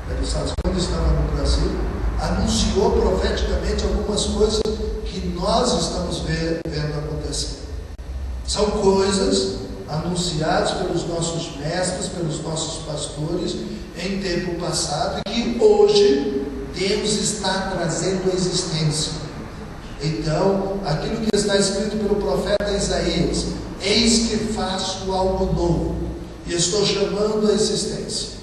Dario Salas, quando estava no Brasil, anunciou profeticamente algumas coisas que nós estamos vendo acontecer. São coisas anunciadas pelos nossos mestres, pelos nossos pastores em tempo passado e que hoje Deus está trazendo à existência. Então, aquilo que está escrito pelo profeta Isaías: eis que faço algo novo e estou chamando à existência.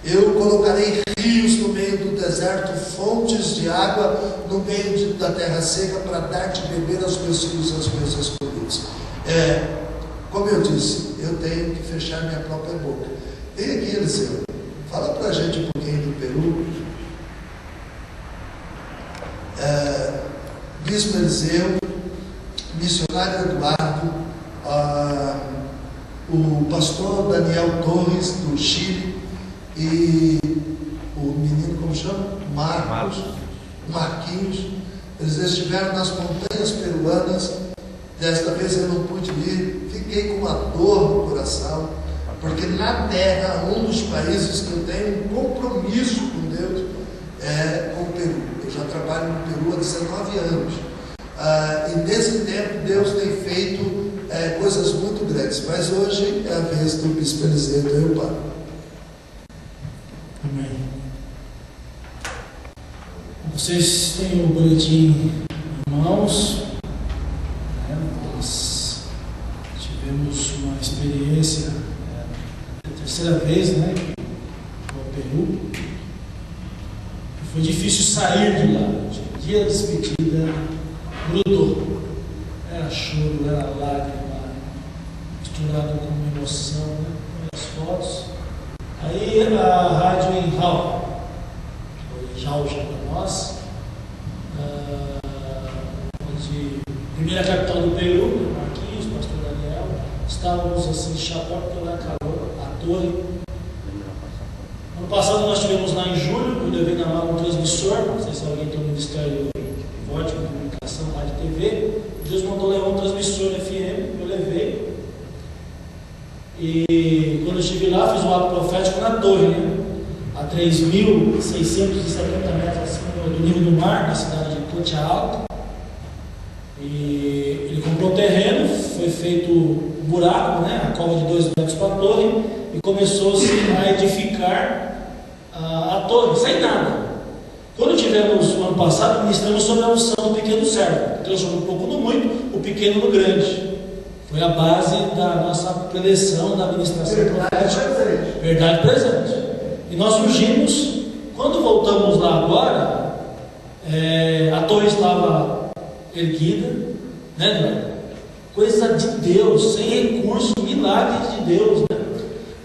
Eu colocarei rios no meio do deserto, fontes de água no meio da terra seca, para dar de beber aos meus filhos, aos meus escolhidos. Como eu disse, eu tenho que fechar minha própria boca. Vem aqui, Eliseu, fala para a gente um pouquinho do Peru. Bispo Eliseu, missionário Eduardo, o pastor Daniel Torres, do Chile, e o menino, como chama? Marquinhos. Eles estiveram nas montanhas peruanas. Desta vez eu não pude ir, fiquei com uma dor no coração, porque na terra, um dos países que eu tenho um compromisso com Deus é com o Peru. Eu já trabalho no Peru há 19 anos. E nesse tempo Deus tem feito coisas muito grandes. Mas hoje é a vez do Bispo Eliseu, então eu paro. Amém. Vocês têm o boletim em mãos. Nós tivemos uma experiência, a terceira vez, no Peru. Foi difícil sair de lá. Dia da despedida, grudou. Era choro, era lágrima, misturado com emoção, as fotos. Aí a rádio em Hall, foi Jauja para nós, de primeira capital do Peru, Marquinhos, pastor Daniel, estávamos assim de chapéu porque lá é calor, a torre. Ano passado nós estivemos lá em julho, eu levei na mala um transmissor, não sei se alguém tem um ministério de ótica, de comunicação, rádio e TV. Deus mandou levar um transmissor FM, eu levei. E quando eu estive lá, fiz um ato profético na torre, né? A 3.670 metros acima do nível do mar, na cidade de Ponte Alta. E ele comprou o terreno, foi feito um buraco, né? A cova de 2 metros para a torre, e começou-se a edificar a torre, sem nada. Quando tivemos o ano passado, ministramos sobre a unção do pequeno servo, transformou um pouco no muito, o pequeno no grande. Foi a base da nossa preleção, da administração profética. Verdade presente. E nós ungimos. Quando voltamos lá agora, a torre estava erguida, né, Eduardo? Coisa de Deus, sem recurso, milagre de Deus, né?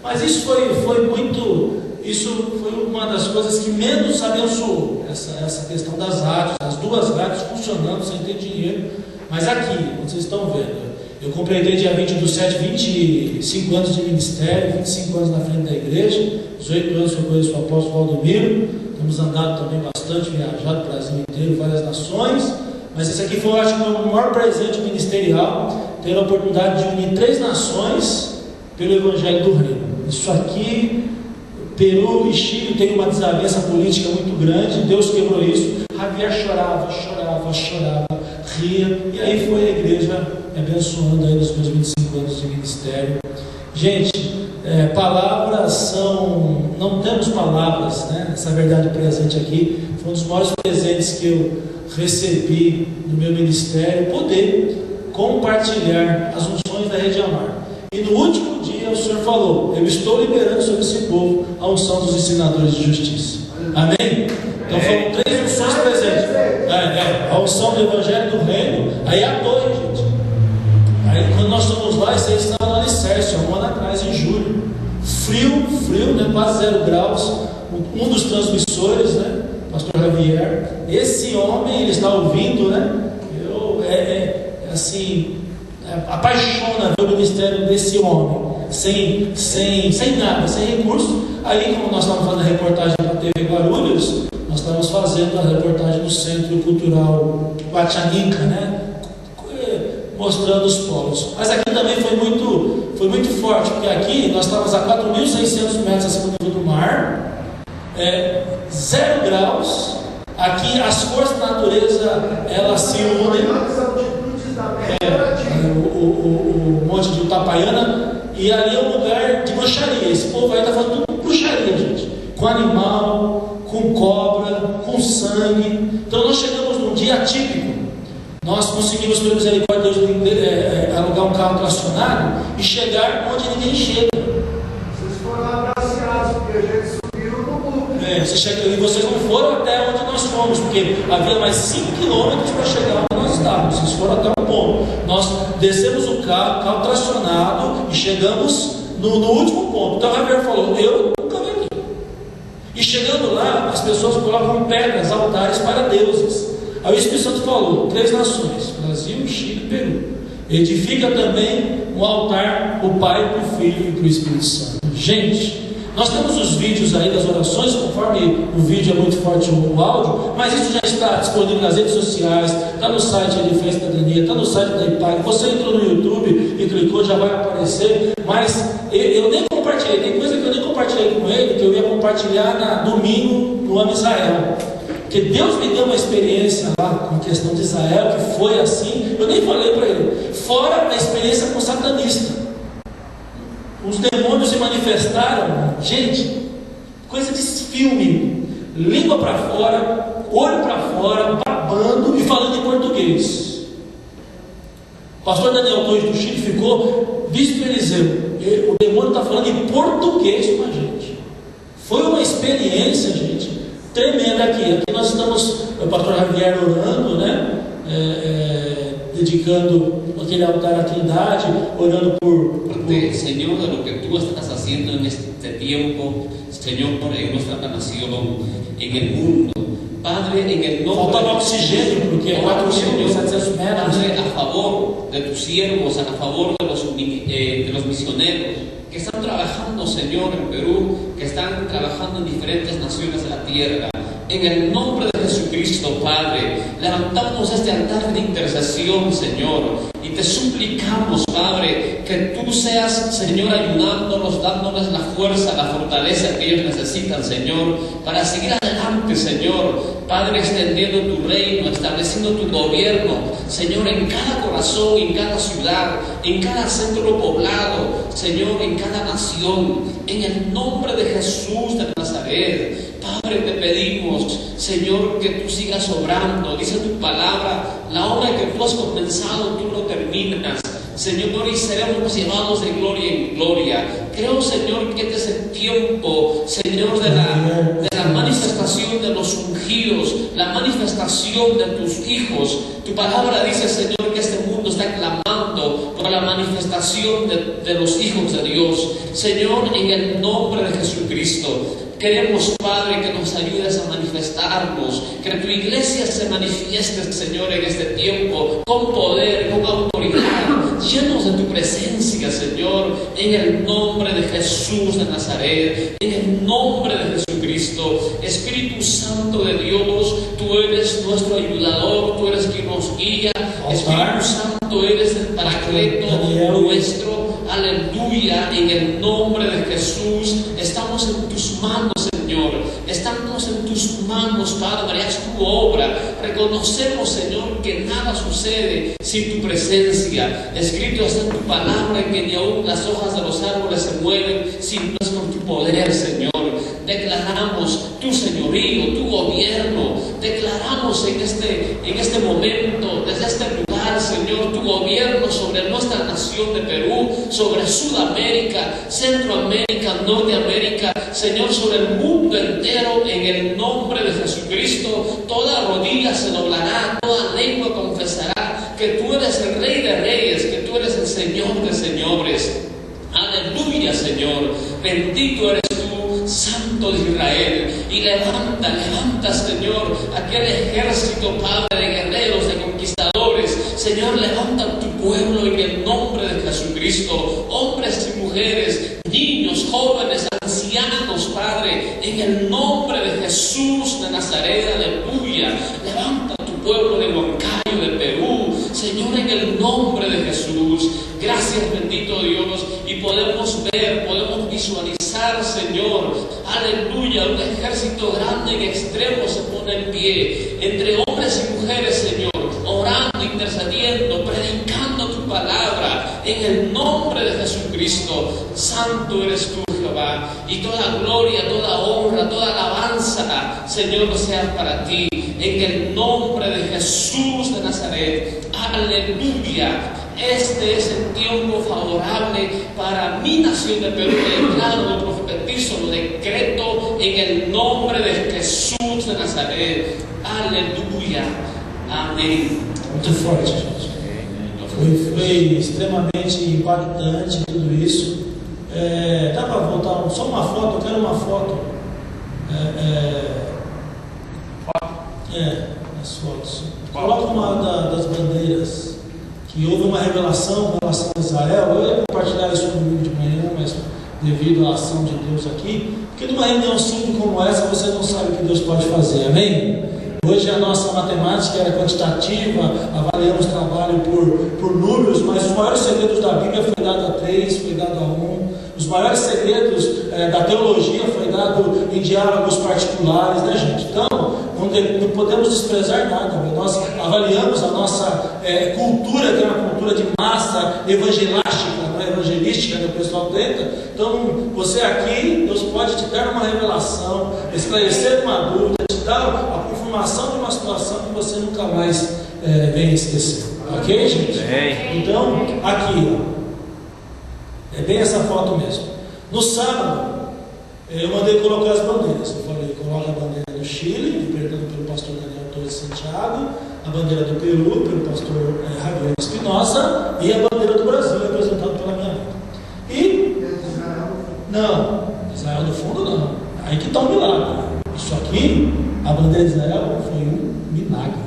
Mas isso foi muito. Isso foi uma das coisas que menos abençoou, essa questão das rádios, as 2 rádios funcionando sem ter dinheiro. Mas aqui, como vocês estão vendo, eu completei dia 20/7, 25 anos de ministério, 25 anos na frente da igreja, 18 anos que eu conheço o apóstolo Valdomiro, temos andado também bastante, viajado o Brasil inteiro, várias nações, mas esse aqui foi, acho que, o meu maior presente ministerial, ter a oportunidade de unir 3 nações pelo Evangelho do Reino. Isso aqui, Peru e Chile tem uma desavença política muito grande, Deus quebrou isso. Javier chorava, ria, e aí foi a igreja abençoando aí nos meus 25 anos de ministério. Gente, palavras são, não temos palavras, né? Essa verdade presente aqui foi um dos maiores presentes que eu recebi no meu ministério, poder compartilhar as unções da Rede Amar. E no último dia o Senhor falou: eu estou liberando sobre esse povo a unção dos ensinadores de justiça. Amém? Então foram 3 unções presentes. A unção do Evangelho do Reino, aí a torre, gente. Aí quando nós estamos lá, isso aí estava no alicerce, um ano atrás, em julho. Frio, né? Quase 0 graus. Um dos transmissores, né? Pastor Javier. Esse homem, ele está ouvindo, né? Apaixona ver o ministério desse homem, sem nada, sem recurso. Aí, como nós estávamos fazendo a reportagem para a TV Guarulhos, nós estávamos fazendo a reportagem no Centro Cultural Guachanica, né? Mostrando os polos. Mas aqui também foi muito forte, porque aqui nós estávamos a 4.600 metros acima do nível do mar, 0 graus. Aqui as forças da natureza, elas se unem. O monte de Utapaiana, e ali é um lugar de bruxaria. Esse povo aí está fazendo tudo bruxaria, gente, com animal, com cobra, com sangue. Então nós chegamos num dia atípico. Nós conseguimos, pela misericórdia de Deus, alugar um carro tracionado e chegar onde ninguém chega. Vocês foram abraçados, porque a gente subiu no mundo. E vocês não foram até onde nós fomos, porque havia mais 5 quilômetros para chegar onde nós estávamos. Vocês foram até um ponto. Nós descemos o carro tracionado, e chegamos no último ponto. Então o Javier falou: eu nunca vi aqui. E chegando lá, as pessoas colocam pedras, altares para deuses. Aí o Espírito Santo falou: 3 nações, Brasil, Chile e Peru. Edifica também um altar, o Pai, para o Filho e para o Espírito Santo. Gente, nós temos os vídeos aí das orações, conforme o vídeo é muito forte o áudio, mas isso já está disponível nas redes sociais, está no site de Fé e Cidadania, está no site da IPAG. Você entrou no YouTube e clicou, já vai aparecer. Mas eu nem compartilhei, tem coisa que eu nem compartilhei com ele, que eu ia compartilhar na domingo no Amo Israel. Porque Deus me deu uma experiência lá com a questão de Israel, que foi assim, eu nem falei para ele. Fora a experiência com o satanista. Os demônios se manifestaram, gente, coisa de filme, língua para fora, olho para fora, babando e falando em português. O pastor Daniel Torres do Chile ficou bispo-eliseu. O demônio está falando em português com a gente. Foi uma experiência, gente, tremenda aqui. Aqui nós estamos, o pastor Javier orando, né? dedicando aquele altar à Trindade, orando Porque, Señor, de lo que tú estás haciendo en este tiempo, Señor, en nuestra nación, en el mundo. Padre, en el nombre faltava oxigênio, porque é 4.700 metros. Padre, a favor de tus siervos, a favor de los misioneros que están trabajando, Señor, en Perú, que están trabajando en diferentes naciones de la tierra. En el nombre de Jesucristo, Padre, levantamos este altar de intercesión, Señor, y te suplicamos, Padre, que tú seas, Señor, ayudándonos, dándoles la fuerza, la fortaleza que ellos necesitan, Señor, para seguir adelante, Señor. Padre, extendiendo tu reino, estableciendo tu gobierno, Señor, en cada corazón, en cada ciudad, en cada centro poblado, Señor, en cada nación, en el nombre de Jesús de Nazaret. Padre, te pedimos, Señor, que tú sigas obrando. Dice tu palabra, la obra que tú has comenzado, tú lo terminas, Señor, y seremos llevados de gloria en gloria. Creo, Señor, que este es el tiempo, Señor, de la manifestación de los ungidos, la manifestación de tus hijos. Tu palabra dice, Señor, que este mundo está clamando por la manifestación de los hijos de Dios. Señor, en el nombre de Jesucristo, queremos, Padre, que nos ayudes a manifestarnos, que tu iglesia se manifieste, Señor, en este tiempo, con poder, con autoridad, llenos de tu presencia, Señor, en el nombre de Jesús de Nazaret, en el nombre de Jesucristo. Espíritu Santo de Dios, tú eres nuestro ayudador, tú eres quien nos guía. Espíritu Santo, eres el paracleto nuestro. Aleluya, en el nombre de Jesús. Estamos en tus manos, Señor. Estamos en tus manos, Padre. Haz tu obra. Reconocemos, Señor, que nada sucede sin tu presencia. Escrito está en tu palabra que ni aún las hojas de los árboles se mueven si no es con tu poder, Señor. Declaramos tu señorío, tu gobierno. Declaramos en este momento, desde este lugar, Señor, tu gobierno sobre nuestra nación de Perú, sobre Sudamérica, Centroamérica, Norteamérica, Señor, sobre el mundo entero, en el nombre de Jesucristo. Toda rodilla se doblará, toda lengua confesará que tú eres el Rey de Reyes, que tú eres el Señor de Señores. Aleluya, Señor. Bendito eres tú, Santo de Israel. Y levanta, Señor, aquel ejército, Padre, de guerreros, de conquistadores. Señor, levanta tu pueblo en el nombre de Jesucristo. Hombres y mujeres, niños, jóvenes, ancianos, Padre, en el nombre de Jesús de Nazaret. Aleluya. Levanta tu pueblo de Huancayo, de Perú, Señor, en el nombre de Jesús. Gracias, bendito Dios. Y podemos ver, podemos visualizar, Señor, aleluya, un ejército grande en extremo se pone en pie, entre hombres y mujeres, Señor, orando, intercediendo, predicando tu palabra, en el nombre de Jesucristo. Santo eres tú, Jehová, y toda gloria, toda honra, toda alabanza, Señor, sea para ti, en el nombre de Jesús de Nazaret. Aleluya. Este es el tiempo favorable para mi nación de Perú. Lo declaro, lo profetizo, lo decreto en el nombre de Jesús de Nazaret. Aleluya. Amém. Muito forte, gente. Foi extremamente impactante tudo isso. Dá para voltar só uma foto? Eu quero uma foto. As fotos. Coloca uma das bandeiras. Que houve uma revelação em relação a Israel. Eu ia compartilhar isso comigo de manhã, mas devido à ação de Deus aqui, porque numa reunião simples como essa, você não sabe o que Deus pode fazer, amém? Hoje a nossa matemática era quantitativa, avaliamos trabalho por números, mas os maiores segredos da Bíblia foi dado a 3, foi dado a 1. Os maiores segredos da teologia foi dado em diálogos particulares, né, gente? Então, não podemos desprezar nada. Nós avaliamos a nossa cultura, que é uma cultura de massa evangelística, não é evangelística, que o pessoal tenta. Então, você aqui, Deus pode te dar uma revelação, esclarecer uma dúvida, te dar a confirmação de uma situação que você nunca mais vem esquecer. Ok, gente? Então, aqui, ó. É bem essa foto mesmo. No sábado, eu mandei colocar as bandeiras. Eu falei, coloca a bandeira do Chile, representado pelo pastor Daniel Torres Santiago, a bandeira do Peru, pelo pastor Javier Espinosa, e a bandeira do Brasil, representada pela minha mãe. E não, Israel do fundo não. Aí que está um milagre. Isso aqui, a bandeira de Israel, foi um milagre.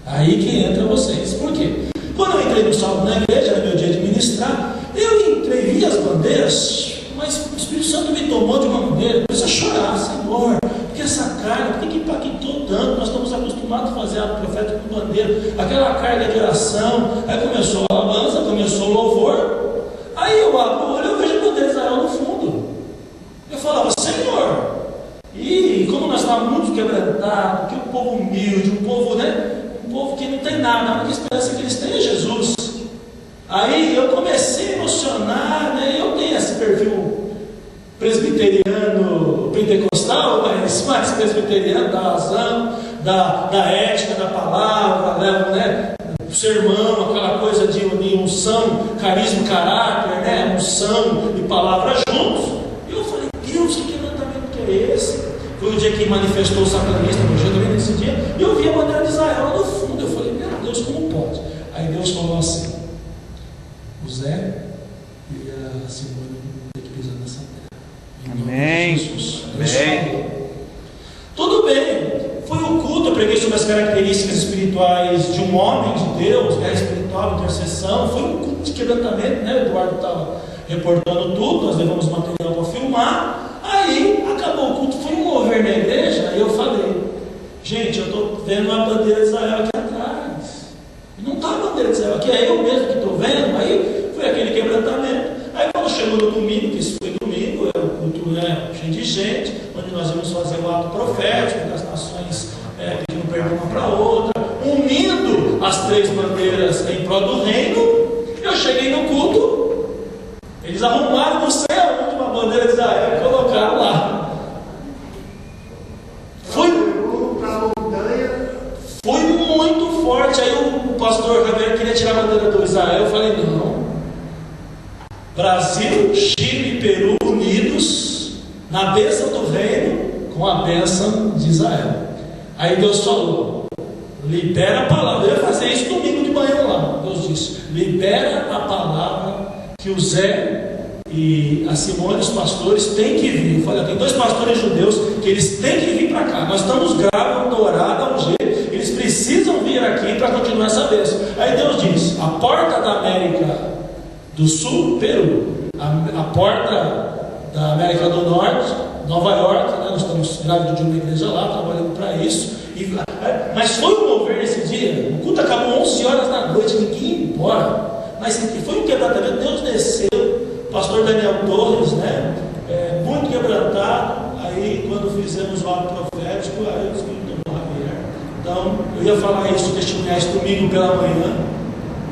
Aí que entra vocês. Por quê? Quando eu entrei no sábado na igreja, era meu dia de ministrar, eu entrei, vi as bandeiras, mas o Espírito Santo me tomou de uma maneira, comecei a chorar, Senhor, porque essa carga, por que impactou tanto? Nós estamos acostumados a fazer ato profético com bandeira, aquela carga de oração. Aí começou a alabança, começou o louvor, aí eu abro o olho e eu vejo a bandeira de Israel no fundo. Eu falava, Senhor, e como nós estávamos muito quebrantados, que um povo humilde, um povo, um povo que não tem nada, a única esperança que eles têm é Jesus. Aí eu comecei a emocionar, eu tenho esse perfil presbiteriano, pentecostal, mas mais presbiteriano, da razão, da ética, da palavra, o sermão, aquela coisa de unir unção, carisma, caráter, unção e palavra juntos. E eu falei, Deus, que quebrantamento que é esse? Foi o dia que manifestou o satanista, no dia também nesse dia, e eu vi a bandeira de Israel lá no fundo. Eu falei, meu Deus, como pode? Aí Deus falou assim, o Zé e a Simone vão ter que pisar nessa terra. Amém. Jesus. Amém. Tudo bem, foi o culto, eu preguei sobre as características espirituais de um homem de Deus, guerra espiritual, intercessão. Foi um culto de quebrantamento, O Eduardo estava reportando tudo, nós levamos material para filmar. Aí acabou o culto, foi um mover na igreja. Aí eu falei, gente, eu estou vendo a bandeira de Israel aqui atrás. Não está a bandeira de Israel aqui, é eu mesmo que estou vendo. Aí foi aquele quebrantamento. Aí quando chegou no domingo, que isso foi domingo, o culto cheio de gente, onde nós íamos fazer o ato profético das nações pedindo perdão uma para a outra, unindo as três bandeiras em prol do reino. Eu cheguei no culto, eles arrumaram no céu uma bandeira de Israel e colocaram lá. Foi muito forte. Aí o pastor Javier queria tirar a bandeira do Israel. Eu falei, não. Brasil, Chile e Peru unidos na bênção do reino com a bênção de Israel. Aí Deus falou, libera a palavra. Eu ia fazer isso domingo de manhã lá. Deus disse, libera a palavra que o Zé e a Simone, os pastores, têm que vir. Eu falei, tem 2 pastores judeus que eles têm que vir para cá. Nós estamos grávidos, dourados, um jeito. Eles precisam vir aqui para continuar essa bênção. Aí Deus diz, a porta da América do Sul, Peru, a porta da América do Norte, Nova York, nós estamos grávidos de uma igreja lá, trabalhando para isso. Mas foi um mover nesse dia. O culto acabou 11 horas da noite, ninguém ia embora. Mas foi um quebrantamento, Deus desceu. O pastor Daniel Torres, muito quebrantado. Aí quando fizemos o ato profético, aí o Espírito tomou Javier. Então eu ia falar isso, testemunhar isso domingo pela manhã,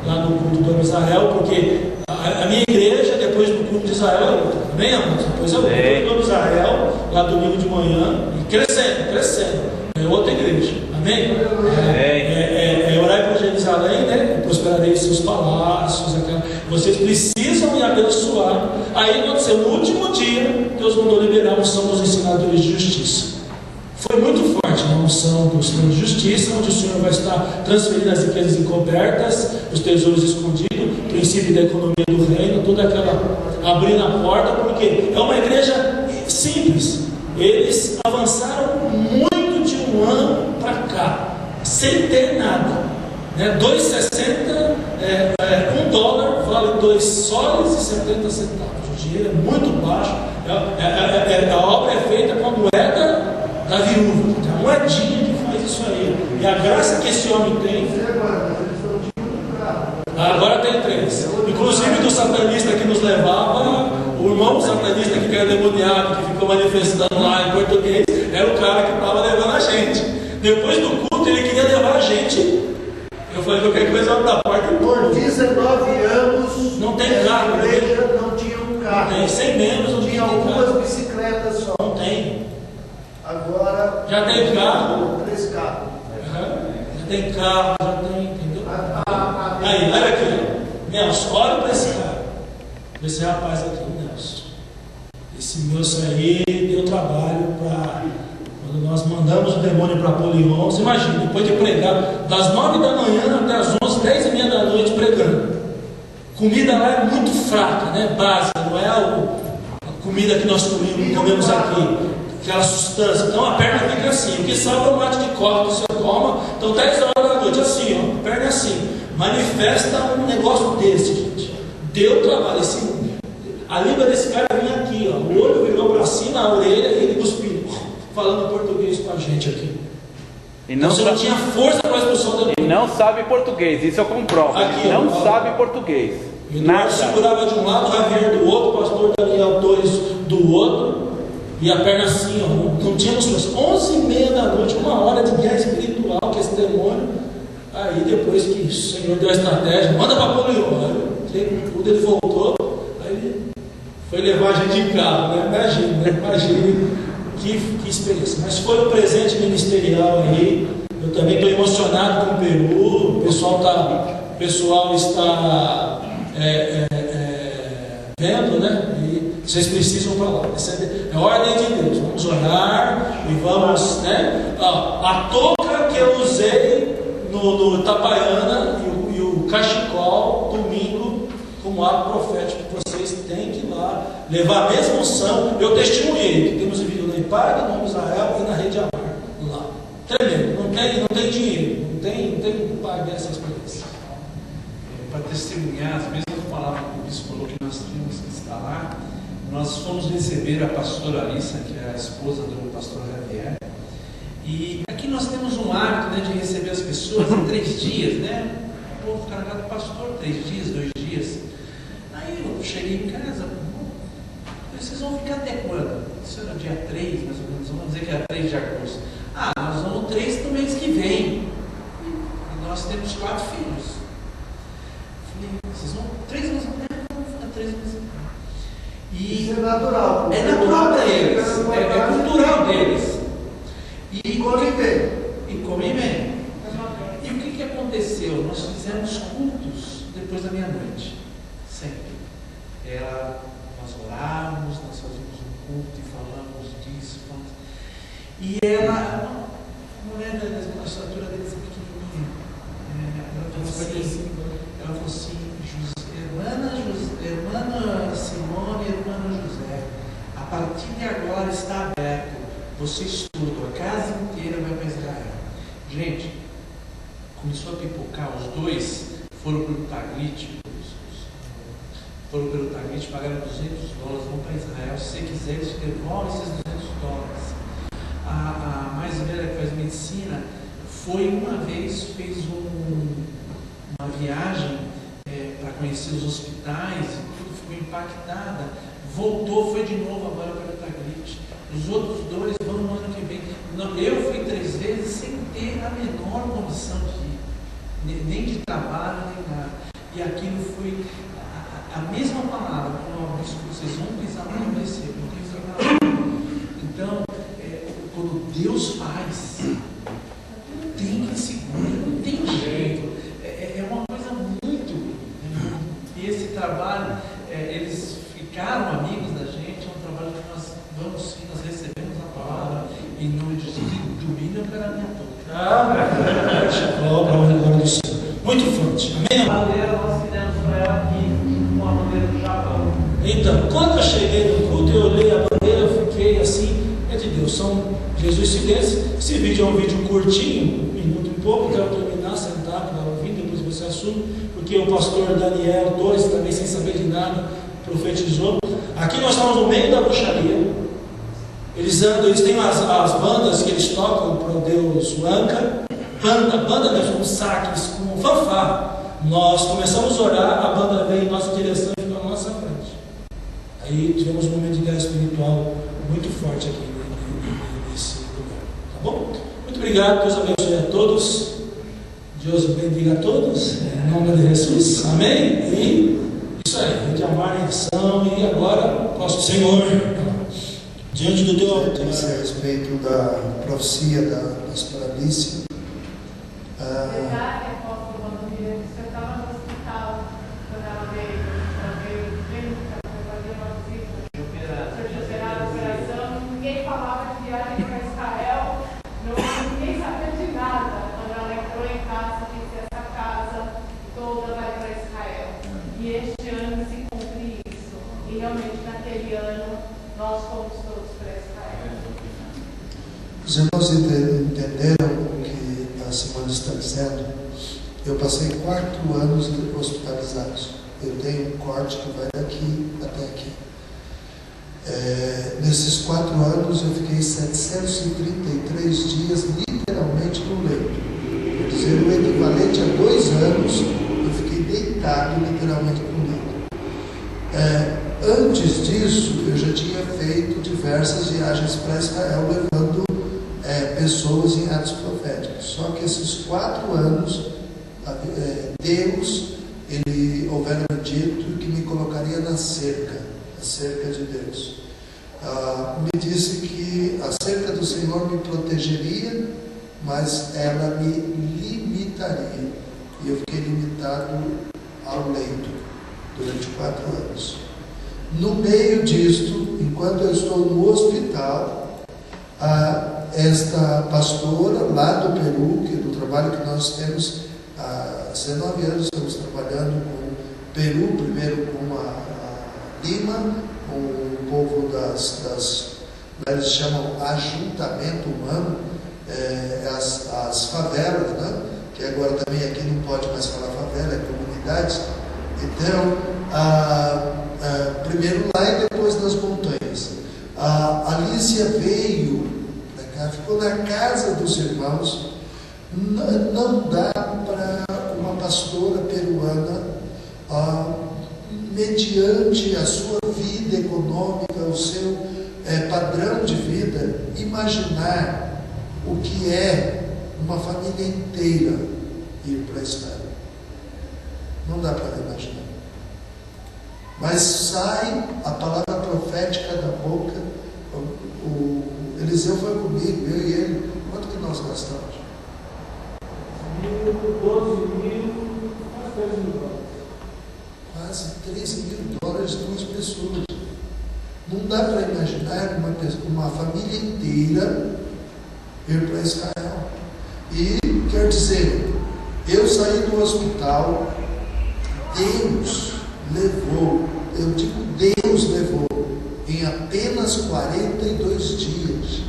lá no culto do Israel, porque a minha igreja, depois do culto de Israel, é outra. Amém, amados? Depois é o culto do Israel, lá domingo de manhã, e crescendo. É outra igreja. Amém? Orai para Jerusalém, prosperarei seus palácios. Vocês precisam me abençoar. Aí aconteceu, no último dia, Deus mandou liberar a unção dos ensinadores de justiça. Foi muito forte a unção do Senhor de justiça, onde o Senhor vai estar transferindo as riquezas encobertas, os tesouros escondidos, o princípio da economia do reino, toda aquela abrindo a porta, porque é uma igreja simples. Eles avançaram muito de um ano para cá, sem ter nada. 2,60, $1 vale 2 soles e 70 centavos. O dinheiro é muito baixo. A obra é feita com a moeda da viúva. É a moedinha que faz isso aí. E a graça que esse homem tem. Agora tem 3. Inclusive do satanista que nos levava, o irmão satanista que era demoniado, que ficou manifestando lá em português, era o cara que estava levando a gente. Depois do culto, ele queria levar a gente. Eu falei que eu queria que eles da porta e por 19 anos, não tem carro, a igreja não tinha um carro. Tem 100 membros, não tinha algumas bicicletas só. Não tem. Agora já tem carro. 3 carros. Já tem carro, já tem, entendeu? Aí, olha aqui, Nelson, olha para esse cara. Esse rapaz aqui, Nelson. Esse moço aí deu trabalho para. Quando nós mandamos o demônio para Polion. Você imagina, depois de pregar, das 9 da manhã até as 11, 10 e meia da noite pregando. Comida lá é muito fraca, né? Básica, não é a comida que nós comemos aqui, aquela sustância. Então a perna fica assim, o que salva é o mate de coca que você toma. Então 10 horas da noite, assim, ó, a perna é assim. Manifesta um negócio desse, gente. Deu trabalho. A língua desse cara vinha aqui, ó. O olho virou para cima, a orelha, e ele cuspiu, falando português com a gente aqui. E não, você não tinha força para a expulsão do demônio. E não sabe português, isso eu comprovo. Aqui, não ó, sabe português. E Nada. segurava de um lado, o Javier do outro, o pastor Daniel Torres do outro, e a perna assim, ó, não tínhamos força. 11h30 da noite, 1 hora de guerra espiritual com esse demônio. Aí depois que o Senhor deu a estratégia, manda para Polion. Quando ele voltou, aí ele foi levar a gente em carro, né? Imagine que experiência. Mas foi um presente ministerial aí. Eu também estou emocionado com o Peru. O pessoal está vendo, né? E vocês precisam para lá. É ordem de Deus. Vamos orar e vamos, né? A touca que eu usei no Itapaiana e o cachecol domingo como ato profético, vocês têm que ir lá levar a mesma unção. Eu testemunhei que temos vivido na IPAG, no Israel e na Rede Amar lá. Tremendo, não tem dinheiro, não tem que pagar essa experiência. Para testemunhar as mesmas palavras que o bispo falou que nós tínhamos que estar lá, nós fomos receber a pastora Alissa, que é a esposa do pastor Javier. E aqui nós temos um hábito, né, de receber as pessoas em 3 dias, né? O povo carregado do pastor, 3 dias, 2 dias. Aí eu cheguei em casa, vocês vão ficar até quando? Isso era dia 3, mais ou menos, vamos dizer que era 3 de agosto. Nós vamos 3 no mês que vem. E nós temos 4 filhos. Falei, vocês vão 3 meses? Vamos ficar 3 meses. E isso é natural. É natural para eles, é cultural deles. E come bem. E come bem. E o que aconteceu? Nós fizemos cultos depois da meia-noite. Sempre. Nós orávamos, nós fazíamos um culto e falamos disso. E ela, a mulher da estatura deles é pequenininha. Ela falou assim, irmã Simone e irmã José, a partir de agora está aberto. Vocês tudo, a casa inteira vai para Israel. Gente, começou a pipocar, os 2 foram pelo Taglit, pagaram $200, vão para Israel. Se você quiser, eles te devolvem esses $200. A mais velha que faz medicina foi uma vez, fez uma viagem para conhecer os hospitais e tudo, ficou impactada, voltou, foi de novo agora para o Taglit. Os outros 2 vão no ano que vem. Eu fui 3 vezes sem ter a menor condição de ir, nem de trabalho, nem nada. E aquilo foi a mesma palavra, como vocês vão pisar lá no descer, não pisar lá. Então, quando Deus faz, tem que segurar, não tem jeito. É uma coisa muito. E esse trabalho, eles ficaram amigos da gente, é um trabalho que nós vamos sim, nós recebemos a palavra em nome de Jesus. Domingo eu quero a minha toca. Muito forte. Amém? A bandeira nós fizemos para ela aqui, com a bandeira do Japão. Então, quando eu cheguei no culto, eu olhei a bandeira, eu fiquei assim, é de Deus, Jesus se desce. Esse vídeo é um vídeo curtinho, 1 minuto e pouco, quero terminar, sentar para ouvir, depois você assume, porque o pastor Daniel Torres, também sem saber de nada, profetizou. Aqui nós estamos no meio da bruxaria. Eles têm as bandas que eles tocam para o Deus Anca, banda mesmo, com saques, com fanfarra. Nós começamos a orar, a banda veio em nossa direção e ficou na nossa frente. Aí tivemos um momento de guerra espiritual muito forte aqui nesse lugar. Tá bom? Muito obrigado, Deus abençoe a todos. Deus bendiga a todos. Em nome de Jesus. Amém? E isso aí, de amar em ação. E agora, nosso Senhor, diante do teu altar. Disse a respeito da profecia da pastora Alicia. Verdade, apóstolo Valdomiro, você estava no hospital quando ela veio clínica para fazer uma visita, foi operada a operação, ninguém falava de viagem para Israel, nós fomos todos para Israel. Os irmãos entenderam o que a Simone está dizendo? Eu passei 4 anos hospitalizados. Eu tenho um corte que vai daqui até aqui. Nesses 4 anos eu fiquei 733 dias literalmente no leito. Quer dizer, o equivalente a 2 anos eu fiquei deitado literalmente no leito. Antes disso, eu já tinha feito diversas viagens para Israel, levando pessoas em atos proféticos. Só que esses 4 anos, Deus, Ele houvera dito que me colocaria na cerca, a cerca de Deus. Me disse que a cerca do Senhor me protegeria, mas ela me limitaria. E eu fiquei limitado ao leito durante 4 anos. No meio disto, enquanto eu estou no hospital, esta pastora lá do Peru, que do trabalho que nós temos, há 19 anos estamos trabalhando com o Peru, primeiro com a Lima, com o povo eles chamam ajuntamento humano, as favelas, né? Que agora também aqui não pode mais falar favela, é comunidades. Então, primeiro lá e depois nas montanhas. A Alicia veio para cá, ficou na casa dos irmãos. Não dá para uma pastora peruana, mediante a sua vida econômica, o seu padrão de vida, imaginar o que é uma família inteira ir para Israel. Não dá para imaginar. Mas sai a palavra profética da boca. O Eliseu foi comigo, eu e ele. Quanto que nós gastamos? 12 mil, quase 13 mil dólares. Quase 13 mil dólares, 2 pessoas. Não dá para imaginar uma família inteira ir para Israel. E quer dizer, eu saí do hospital, Deus levou, eu digo Deus levou, em apenas 42 dias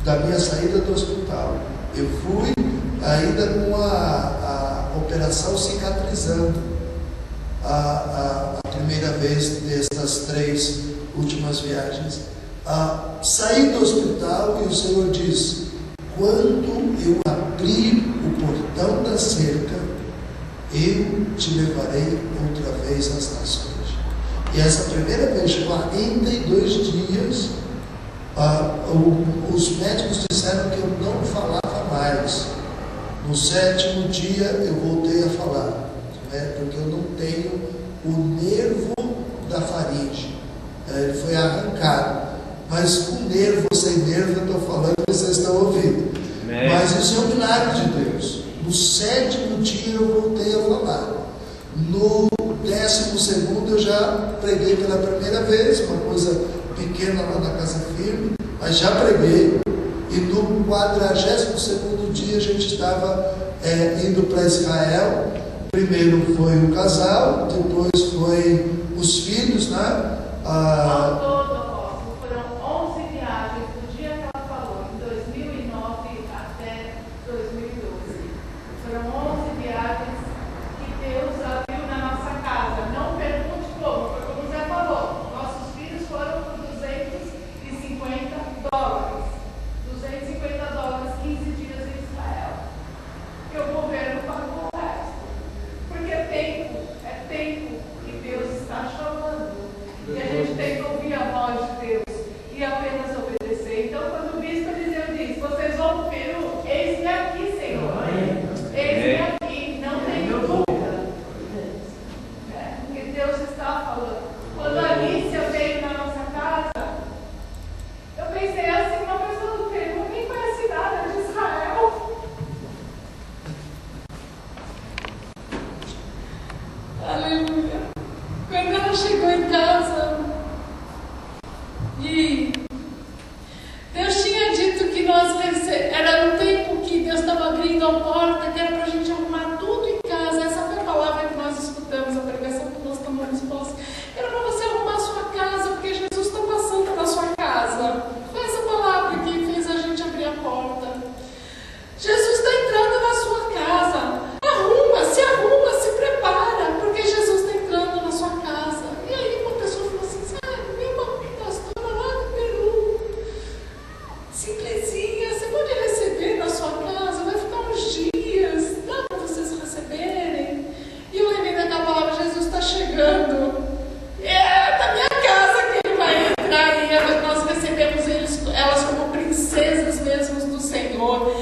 da minha saída do hospital. Eu fui ainda com a operação cicatrizando a primeira vez destas 3 últimas viagens. Saí do hospital e o Senhor diz: quando eu abrir o portão da cerca, eu te levarei outra vez às nações. E essa primeira vez, 42 dias, os médicos disseram que eu não falava mais. No 7º dia eu voltei a falar, porque eu não tenho o nervo da faringe. Ele foi arrancado. Mas com nervo ou sem nervo eu estou falando e vocês estão ouvindo. Mas isso é um milagre de Deus. No 7º dia eu voltei a falar. No 12º eu já preguei pela primeira vez, uma coisa pequena lá na Casa Firme, mas já preguei. E no 42º dia a gente estava indo para Israel. Primeiro foi o casal, depois foi os filhos, né? Ao todo, foram 11 viagens do dia que ela falou, em 2009 até 2012. Foram 11 viagens que Deus abriu na nossa casa. Não pergunte como, foi como o Zé falou. Nossos filhos foram por $250. $250, 15 dias em Israel. E o governo pagou o resto. Porque é tempo que Deus está chamando. E a gente tem que ouvir a voz de Deus e apenas obedecer. Então, quando o bispo Eliseu diz: vocês vão para o Peru, eis-me aqui, Senhor. Eis-me aqui, não tem dúvida. Porque Deus está falando. Quando a Alicia veio na nossa casa, eu pensei assim: uma pessoa do Peru nem conhece nada de Israel. Aleluia. Quando ela chegou em casa, e Deus tinha dito que era um tempo que Deus estava abrindo a porta, que era para a gente arrumar tudo em casa. Essa foi a palavra que nós escutamos, a pregação que nós tomamos posse. Era para você arrumar a sua casa, porque Jesus está passando na sua simplesinha, você pode receber na sua casa, vai ficar uns dias, dá para vocês receberem. E eu lembrei daquela palavra, Jesus está chegando. É da minha casa que ele vai entrar e nós recebemos elas como princesas mesmo do Senhor.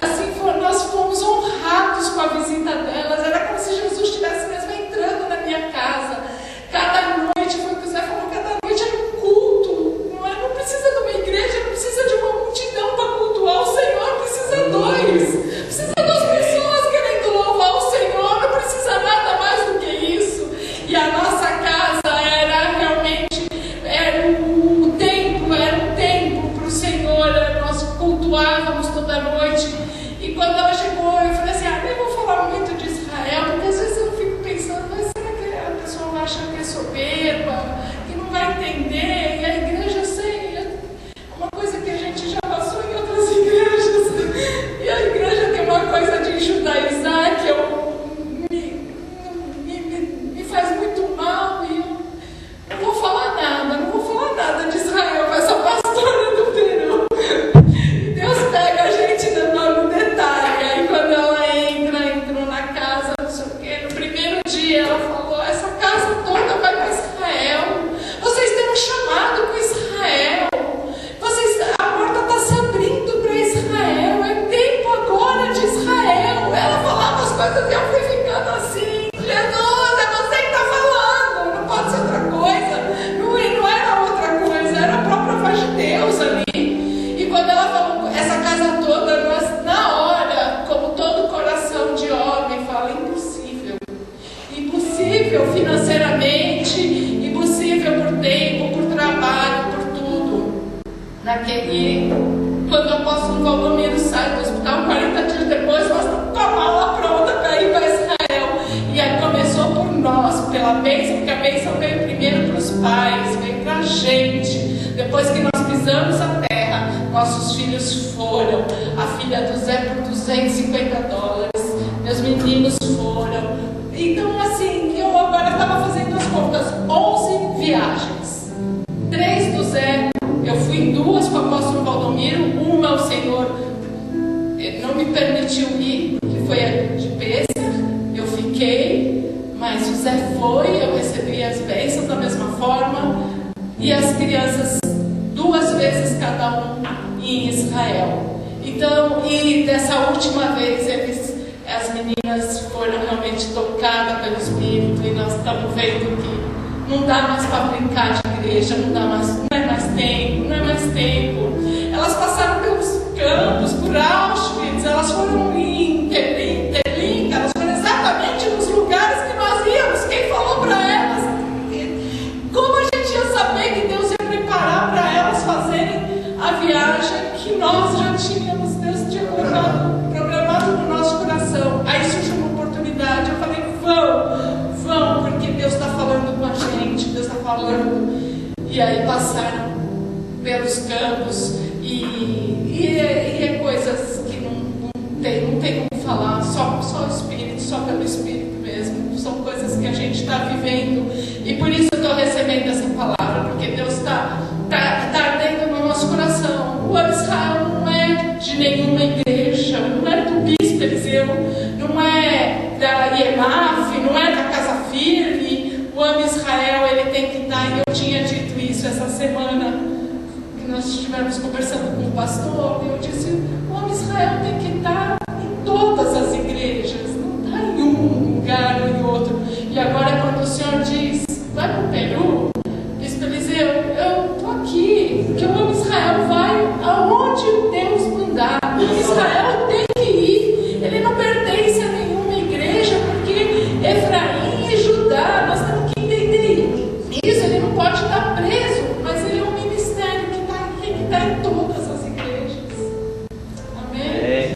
Assim, nós fomos honrados com a visita delas. Era como se Jesus estivesse mesmo entrando na minha casa. Cada noite, foi o que o Zé falou, cada noite era um culto. Não precisa de uma igreja, não precisa de uma multidão para cultuar o Senhor, precisa dois. Precisa duas pessoas querendo louvar o Senhor, não precisa nada mais do que isso. E a nossa casa era realmente um templo para o Senhor. Nós cultuávamos toda noite. E quando ela chegou, eu falei assim, nem vou falar muito de Israel, porque às vezes eu fico pensando, mas será que a pessoa vai achar que é soberba, que não vai entender? E a igreja, eu sei, é uma coisa que a gente já passou em outras igrejas. E a igreja tem uma coisa de judaizar que me faz muito mal. E eu não vou falar nada de Israel com essa pastora do Peru. Deus pega a gente no detalhe. Aí quando ela entrou na casa, não sei o quê, no primeiro dia ela falou, essa casa toda vai para Israel. Vocês têm um chamado com Israel. A porta está se abrindo para Israel. É tempo agora de Israel. Ela falava as coisas e eu fui ficando assim, Jesus, é você que está falando. Não pode ser outra coisa. Não era outra coisa, era a própria voz de Deus ali. E quando ela falou essa casa toda, nós, na hora, como todo coração de homem, fala impossível. Impossível financeiramente, impossível por tempo, por trabalho, por tudo. Quando o apóstolo Valdomiro sai do hospital, 40 dias depois, nós estamos com a mala pronta para ir para Israel. E aí começou por nós, pela bênção, porque a bênção veio primeiro para os pais, veio para a gente. Depois que nós pisamos a terra, nossos filhos foram. A filha do Zé por $250. Meus meninos foram. Então, assim, eu agora estava fazendo as contas: 11 viagens. 3 do Zé, eu fui em 2 com o apóstolo Valdomiro. Uma o Senhor não me permitiu ir, que foi a de Pêssar. Eu fiquei, mas o Zé foi, eu recebi as bênçãos da mesma forma. E as crianças, 2 vezes cada um em Israel. Então, e dessa última vez, as meninas foram realmente tocadas pelo Espírito. E nós estamos vendo que não dá mais para brincar de igreja, não é mais tempo. Elas passaram pelos campos, por Auschwitz, elas foram em Terlinka, elas foram exatamente nos lugares que nós íamos. Quem falou para elas? Como a gente ia saber que Deus ia preparar para elas fazerem a viagem que nós já tínhamos? Deus tinha programado no nosso coração. Aí surgiu uma oportunidade. Eu falei, vão, porque Deus está falando com a gente, Deus está falando. E aí passaram pelos campos e é coisas que não tem como falar, só o Espírito, só pelo Espírito mesmo. São coisas que a gente está vivendo. E por isso eu estou recebendo essa palavra, porque Deus está ardendo no nosso coração. O Israel não é de nenhuma igreja, não é do bispo Eliseu, não é da IEMAF, não é da Casa Firme. O Ame Israel, ele tem que estar, e eu tinha dito isso essa semana, que nós estivemos conversando com o pastor, e eu disse, o Ame Israel tem que estar em todas as igrejas, não está em um lugar ou em outro. E agora quando o Senhor diz, vai para o Peru, bispo Eliseu, eu estou aqui, porque o Ame Israel vai aonde Deus mandar. O Israel tem que ir, ele não pertence a nenhuma igreja, porque Efraim e Judá, nós temos que entender isso. Ele não pode estar preso, mas ele é um ministério que está em todas as igrejas. Amém?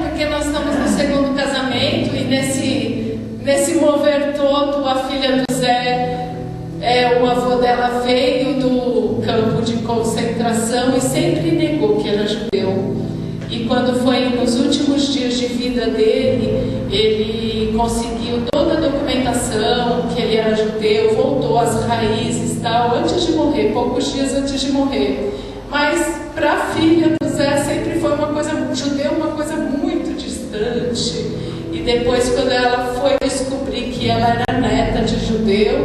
Porque nós estamos no segundo casamento e nesse mover todo, a filha do Zé, o avô dela veio do campo de concentração e sempre negou que era judeu. E quando foi nos últimos dias de vida dele, ele conseguiu toda a documentação, que ele era judeu, voltou às raízes, tal, antes de morrer, poucos dias antes de morrer. Mas para a filha do Zé sempre foi uma coisa, judeu, uma coisa muito distante. E depois, quando ela foi descobrir que ela era neta de judeu,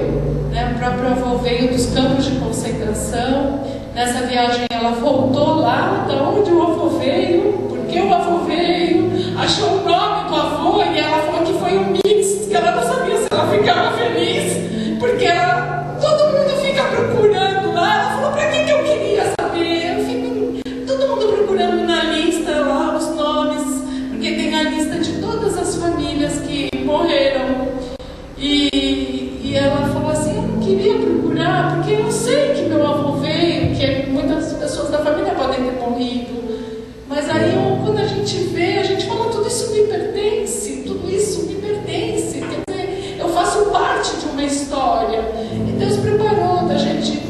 né, o próprio avô veio dos campos de concentração. Nessa viagem ela voltou lá da onde o avô veio, porque o avô veio, achou o nome do avô e ela falou que foi um mix, que ela não sabia se ela ficava feliz, porque todo mundo fica procurando lá. Ela falou, para que eu queria saber? Todo mundo procurando na lista lá os nomes, porque tem a lista de todas as famílias que morreram. E ela falou assim, eu não queria procurar, porque eu sei que meu avô veio, que muitas pessoas da família podem ter morrido. Mas aí quando a gente vê, a gente fala, tudo isso me pertence, tudo isso me pertence. Quer dizer, eu faço parte de uma história. E Deus preparou da gente.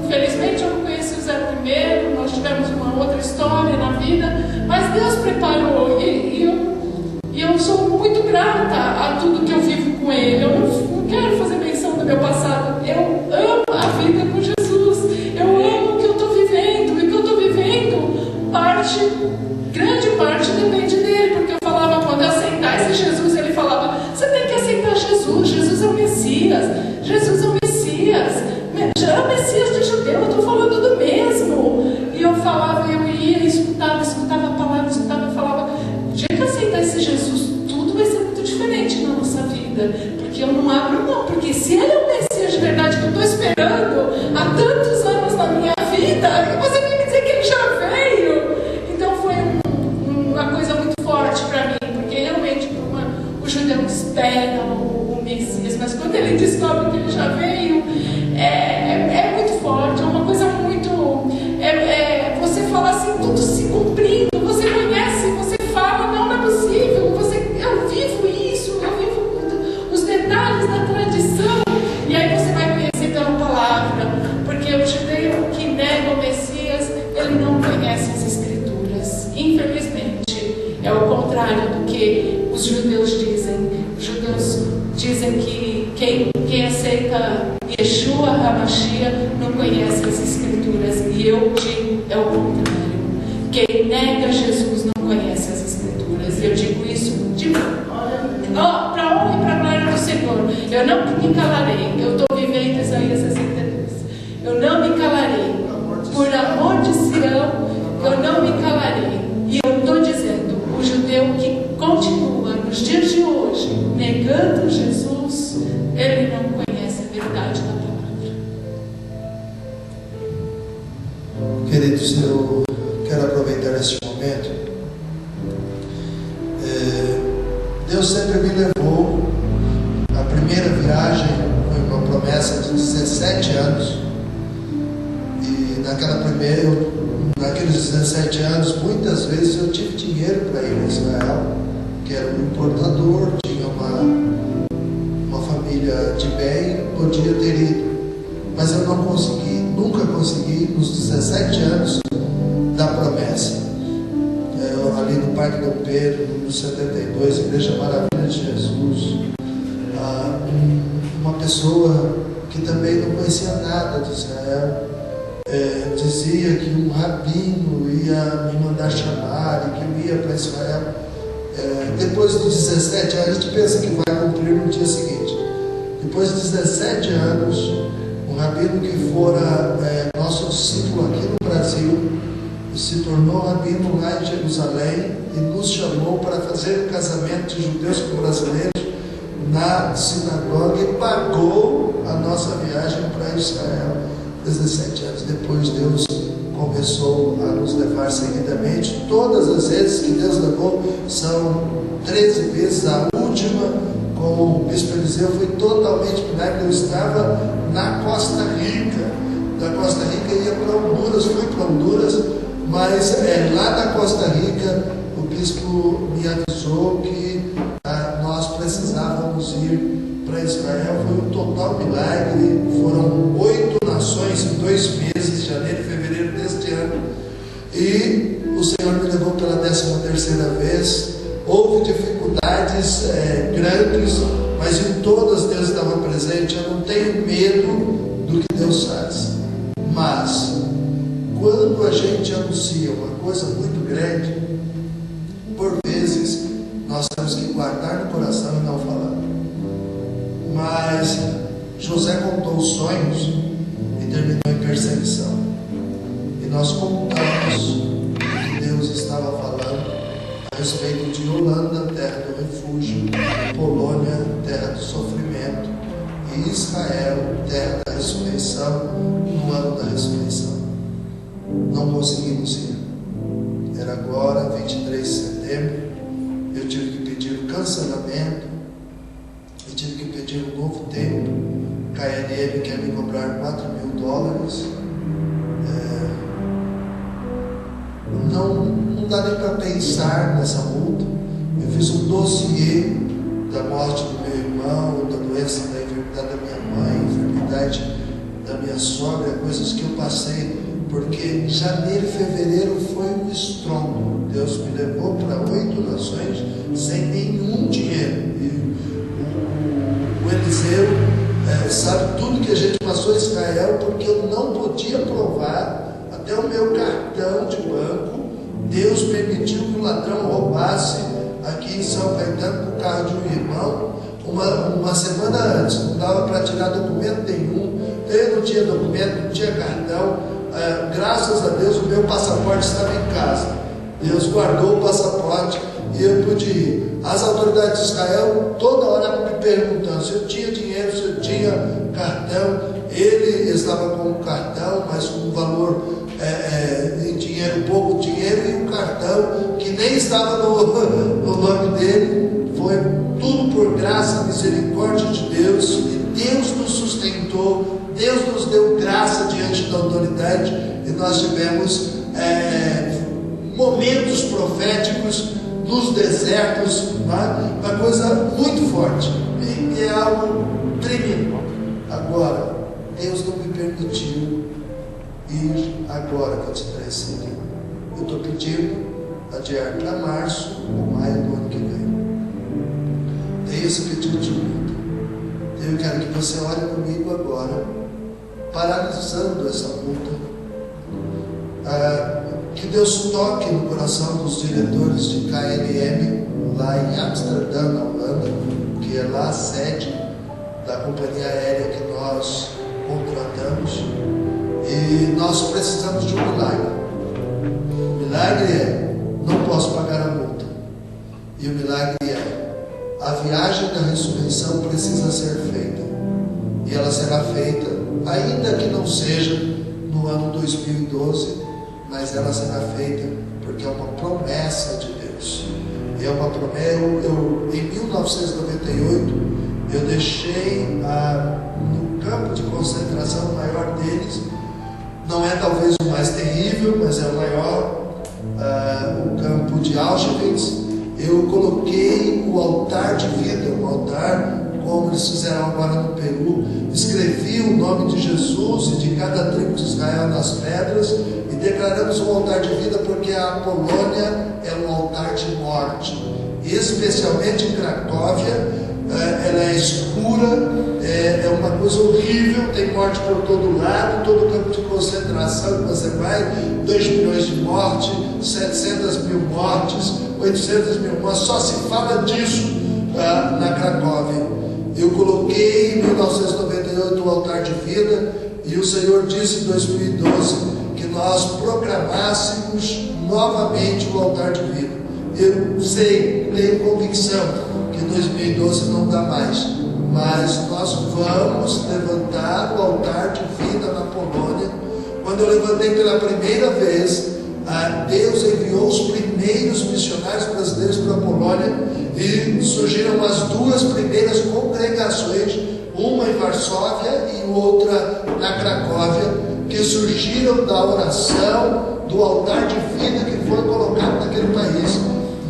Infelizmente eu não conheci o Zé primeiro, nós tivemos uma outra história na vida, mas Deus preparou. E eu sou muito grata a tudo que eu vivo com Ele. Eu não quero fazer menção do meu passado. Eu amo a vida com Jesus. Eu amo o que eu estou vivendo. E o que eu estou vivendo, grande parte depende dele. Porque eu falava, quando eu aceitasse Jesus, ele falava, você tem que aceitar Jesus. Jesus é o Messias. Jesus é o Messias. Já é o Messias de judeu. Eu estou falando do mesmo. E eu falava, eu ia, escutava a palavra, escutava e falava, dia que eu aceitar esse Jesus, tudo vai ser muito diferente na nossa vida, porque eu não abro mão, porque se ele é o Messias de verdade que eu estou esperando há tantos anos na minha vida, você vai me dizer que ele já veio. Então foi uma coisa muito forte para mim, porque realmente o judeu espera o Messias, mas quando ele descobre que ele já veio, é muito forte, é uma coisa muito, você fala assim, tudo se cumprindo, você conhece, você fala, não é possível, eu vivo isso, eu vivo os detalhes da tradição, e aí você vai conhecer pela palavra, porque o judeu que nega o Messias, ele não conhece as Escrituras, infelizmente, é o contrário do que os judeus dizem. Os judeus dizem que quem aceita Yeshua HaMashiach não conhece as Escrituras, e eu digo, é o contrário. Quem nega Jesus não conhece as Escrituras. Eu digo isso para a honra e para a glória do Senhor. Eu não me calarei. Eu estou vivendo Isaías 62. Eu não me calarei. Por amor de Sião, eu não me calarei. E eu estou dizendo, o judeu que continua nos dias de hoje negando Jesus, ele não conhece a verdade da palavra. Queridos, eu quero aproveitar este momento. Deus sempre me levou. A primeira viagem foi uma promessa de 17 anos. E naqueles 17 anos, muitas vezes eu tive dinheiro para ir a Israel, que era um importador, tinha uma família de bem, podia ter ido. Mas eu não consegui, nunca consegui, nos 17 anos da promessa. Ali no Parque Dom Pedro, número 72, Igreja Maravilha de Jesus, uma pessoa que também não conhecia nada de Israel, dizia que um rabino ia me mandar chamar e que eu ia para Israel. Depois de 17 anos, a gente pensa que vai cumprir no dia seguinte. Depois de 17 anos, um rabino que fora nosso discípulo aqui no Brasil, se tornou rabino lá em Jerusalém e nos chamou para fazer um casamento de judeus com brasileiros na sinagoga e pagou a nossa viagem para Israel. 17 anos depois, Deus começou a nos levar seguidamente. Todas as vezes que Deus levou, são 13 vezes. A última, com o bispo Eliseu, foi totalmente milagre. Eu estava na Costa Rica. Da Costa Rica ia para Honduras, fui para Honduras, mas lá na Costa Rica o bispo me avisou que nós precisávamos ir para Israel. Foi um total milagre. Foram 8 nações em 2 meses, janeiro e fevereiro deste ano. E o Senhor me levou pela 13ª vez. Houve dificuldades grandes, mas em todas Deus estava presente. Eu não tenho medo do que Deus faz. Mas quando a gente anuncia uma coisa muito grande, por vezes nós temos que guardar no coração e não falar. Mas José contou os sonhos e terminou em perseguição. E nós contamos o que Deus estava falando a respeito de Holanda, terra do refúgio, Polônia, terra do sofrimento, e Israel, terra da ressurreição, no ano da ressurreição. Não conseguimos ir. Era agora, 23 de setembro, eu tive que pedir o cancelamento, e tive que pedir um novo tempo. KLM quer me cobrar $4.000. Não dá nem para pensar nessa multa. Eu fiz um dossiê da morte do meu irmão, da doença, da enfermidade da minha mãe, enfermidade da minha sogra, coisas que eu passei, porque janeiro e fevereiro foi um estrondo. Deus me levou para 8 nações sem nenhum dinheiro. E o Eliseu sabe tudo que a gente passou em Israel, porque eu não podia provar até o meu cartão de banco. Deus permitiu que o ladrão roubasse aqui em São Caetano o carro de um irmão uma semana antes. Não dava para tirar documento nenhum. Eu não tinha documento, não tinha cartão. Graças a Deus o meu passaporte estava em casa. Deus guardou o passaporte e eu pude ir. As autoridades de Israel toda hora me perguntando se eu tinha dinheiro, se eu tinha cartão. Ele estava com o cartão, mas com um valor em dinheiro, pouco dinheiro, e um cartão que nem estava no nome dele. Foi tudo por graça, misericórdia de Deus, e Deus nos sustentou, Deus nos deu graça diante da autoridade, e nós tivemos momentos proféticos nos desertos, uma coisa muito forte, e é algo tremendo. Agora, Deus não me permitiu ir agora, 23 de setembro. Eu estou pedindo adiar para março ou maio do ano que vem. Tem esse pedido de multa. Eu quero que você olhe comigo agora, paralisando essa multa. Que Deus toque no coração dos diretores de KLM lá em Amsterdã, na Holanda, que é lá a sede da companhia aérea que nós contratamos. E nós precisamos de um milagre. O milagre é: não posso pagar a multa. E o milagre é: a viagem da ressurreição precisa ser feita. E ela será feita, ainda que não seja no ano 2012, mas ela será feita porque é uma promessa de Deus. É uma promessa. Em 1998, eu deixei no campo de concentração maior deles. Não é talvez o mais terrível, mas é o maior, o campo de Auschwitz. Eu coloquei o altar de vida, um altar como eles fizeram agora no Peru. Escrevi o nome de Jesus e de cada tribo de Israel nas pedras e declaramos um altar de vida, porque a Polônia é um altar de morte, especialmente em Cracóvia. Ela é escura, é uma coisa horrível, tem morte por todo lado, todo campo de concentração que você vai, 2 milhões de mortes, 700 mil mortes, 800 mil mortes, só se fala disso na Cracóvia. Eu coloquei em 1998 o altar de vida, e o Senhor disse em 2012 que nós proclamássemos novamente o altar de vida. Eu sei, tenho convicção que 2012 não dá mais, mas nós vamos levantar o altar de vida na Polônia. Quando eu levantei pela primeira vez, Deus enviou os primeiros missionários brasileiros para a Polônia, e surgiram as 2 primeiras congregações, uma em Varsóvia e outra na Cracóvia, que surgiram da oração do altar de vida que foi colocado naquele país.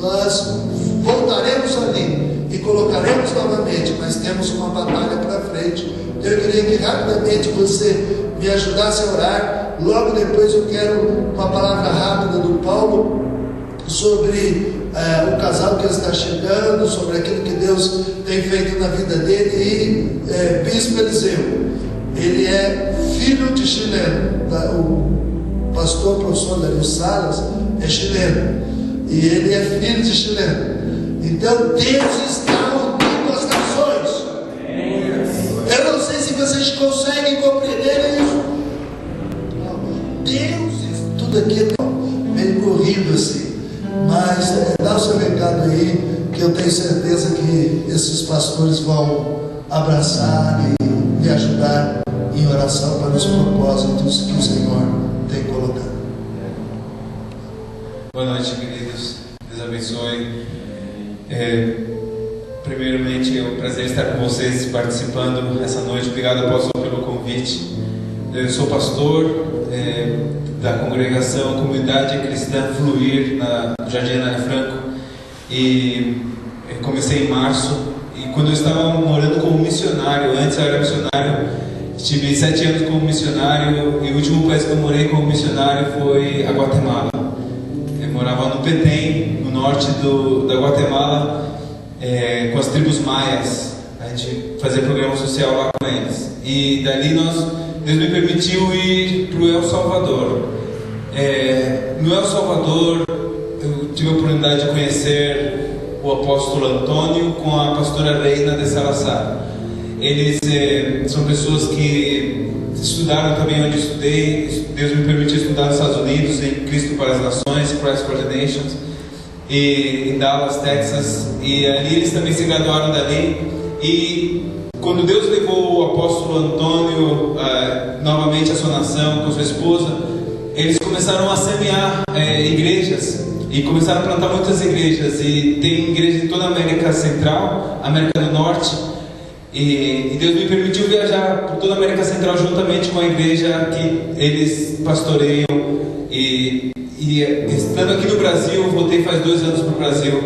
Nós voltaremos ali e colocaremos novamente, mas temos uma batalha para frente. Eu queria que rapidamente você me me ajudasse a orar. Logo depois eu quero uma palavra rápida do Paulo sobre o casal que está chegando, sobre aquilo que Deus tem feito na vida dele. E Bispo Eliseu, ele é filho de chileno, o pastor professor Dario Salas é chileno, e ele é filho de chileno. Então Deus está unindo as nações. Eu não sei se vocês conseguem compreender isso. Deus, tudo aqui é meio corrido assim, mas dá o seu recado aí, que eu tenho certeza que esses pastores vão abraçar e me ajudar em oração para os propósitos que o Senhor tem colocado. Boa noite, queridos. Deus abençoe. Primeiramente, é um prazer estar com vocês participando essa noite. Obrigado, apóstolo, pelo convite. Eu sou pastor da congregação Comunidade Cristã Fluir, na Jardim Ana Franco, e comecei em março. E quando eu estava morando como missionário, antes eu era missionário, tive 7 anos como missionário, e o último país que eu morei como missionário foi a Guatemala. Eu morava no Petén, no norte da Guatemala, com as tribos maias. A gente fazia programa social lá com eles. E dali Deus me permitiu ir para o El Salvador. No El Salvador, eu tive a oportunidade de conhecer o apóstolo Antônio com a pastora Reina de Salazar. Eles são pessoas que estudaram também onde eu estudei. Deus me permitiu estudar nos Estados Unidos, em Cristo para as Nações, Christ for the Nations, e em Dallas, Texas. E ali eles também se graduaram dali. E quando Deus levou o apóstolo Antônio novamente à sua nação com sua esposa, eles começaram a semear igrejas, e começaram a plantar muitas igrejas. E tem igrejas em toda a América Central, América do Norte. E Deus me permitiu viajar por toda a América Central juntamente com a igreja que eles pastoreiam. E estando aqui no Brasil, eu voltei faz 2 anos para o Brasil.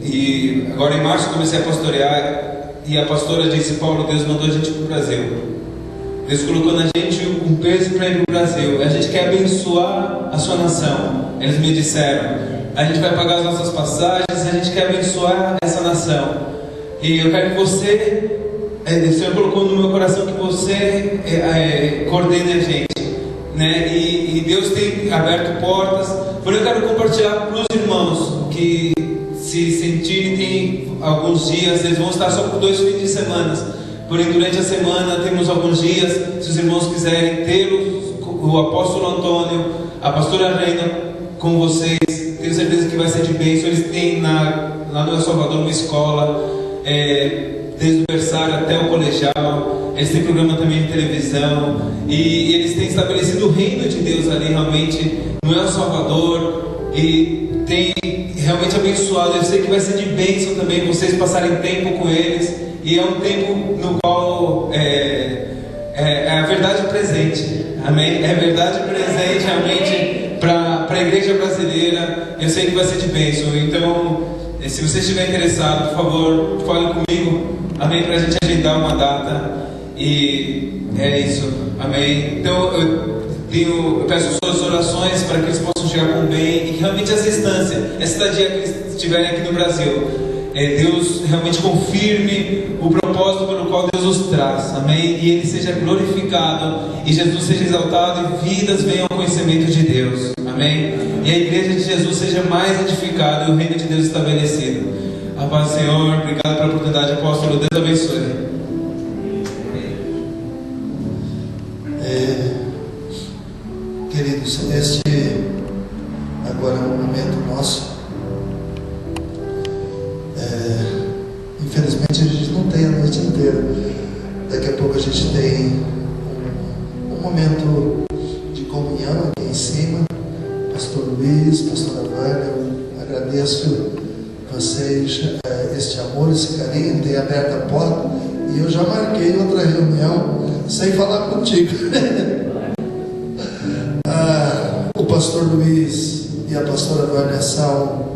E agora em março comecei a pastorear, e a pastora disse: Paulo, Deus mandou a gente para o Brasil. Deus colocou na gente um peso para ir para o Brasil. A gente quer abençoar a sua nação. Eles me disseram: a gente vai pagar as nossas passagens, a gente quer abençoar essa nação. E eu quero que você, o Senhor colocou no meu coração que você coordene a gente, né? E Deus tem aberto portas. Porém, eu quero compartilhar para os irmãos que se sentirem, tem alguns dias, eles vão estar só por 2 fins de semana. Porém, durante a semana temos alguns dias. Se os irmãos quiserem ter o apóstolo Antônio, a pastora Reina com vocês, tenho certeza que vai ser de bênção. Eles têm lá no El Salvador uma escola, desde o berçário até o colegial. Eles têm programa também de televisão, e eles têm estabelecido o reino de Deus ali realmente no El Salvador, e tem realmente abençoado. Eu sei que vai ser de bênção também vocês passarem tempo com eles, e é um tempo no qual é a verdade presente, amém? É a verdade presente realmente para a igreja brasileira. Eu sei que vai ser de bênção. Então, se você estiver interessado, por favor, fale comigo, amém, para a gente agendar uma data. E é isso, amém. Então eu peço suas orações para que eles possam chegar com bem, e que realmente essa instância, essa estadia que eles estiverem aqui no Brasil, Deus realmente confirme o propósito pelo qual Deus os traz, amém, e Ele seja glorificado, e Jesus seja exaltado, e vidas venham ao conhecimento de Deus, amém, e a igreja de Jesus seja mais edificada, e o reino de Deus estabelecido. A paz do Senhor. Obrigado pela oportunidade, apóstolo. Deus abençoe. Queridos, este agora é um momento nosso. Infelizmente a gente não tem a noite inteira. Daqui a pouco a gente tem um momento de comunhão aqui em cima. Pastor Luiz, pastora Vânia, eu agradeço vocês este amor, esse carinho, ter aberto a porta. E eu já marquei outra reunião sem falar contigo. O pastor Luiz e a pastora Vânia são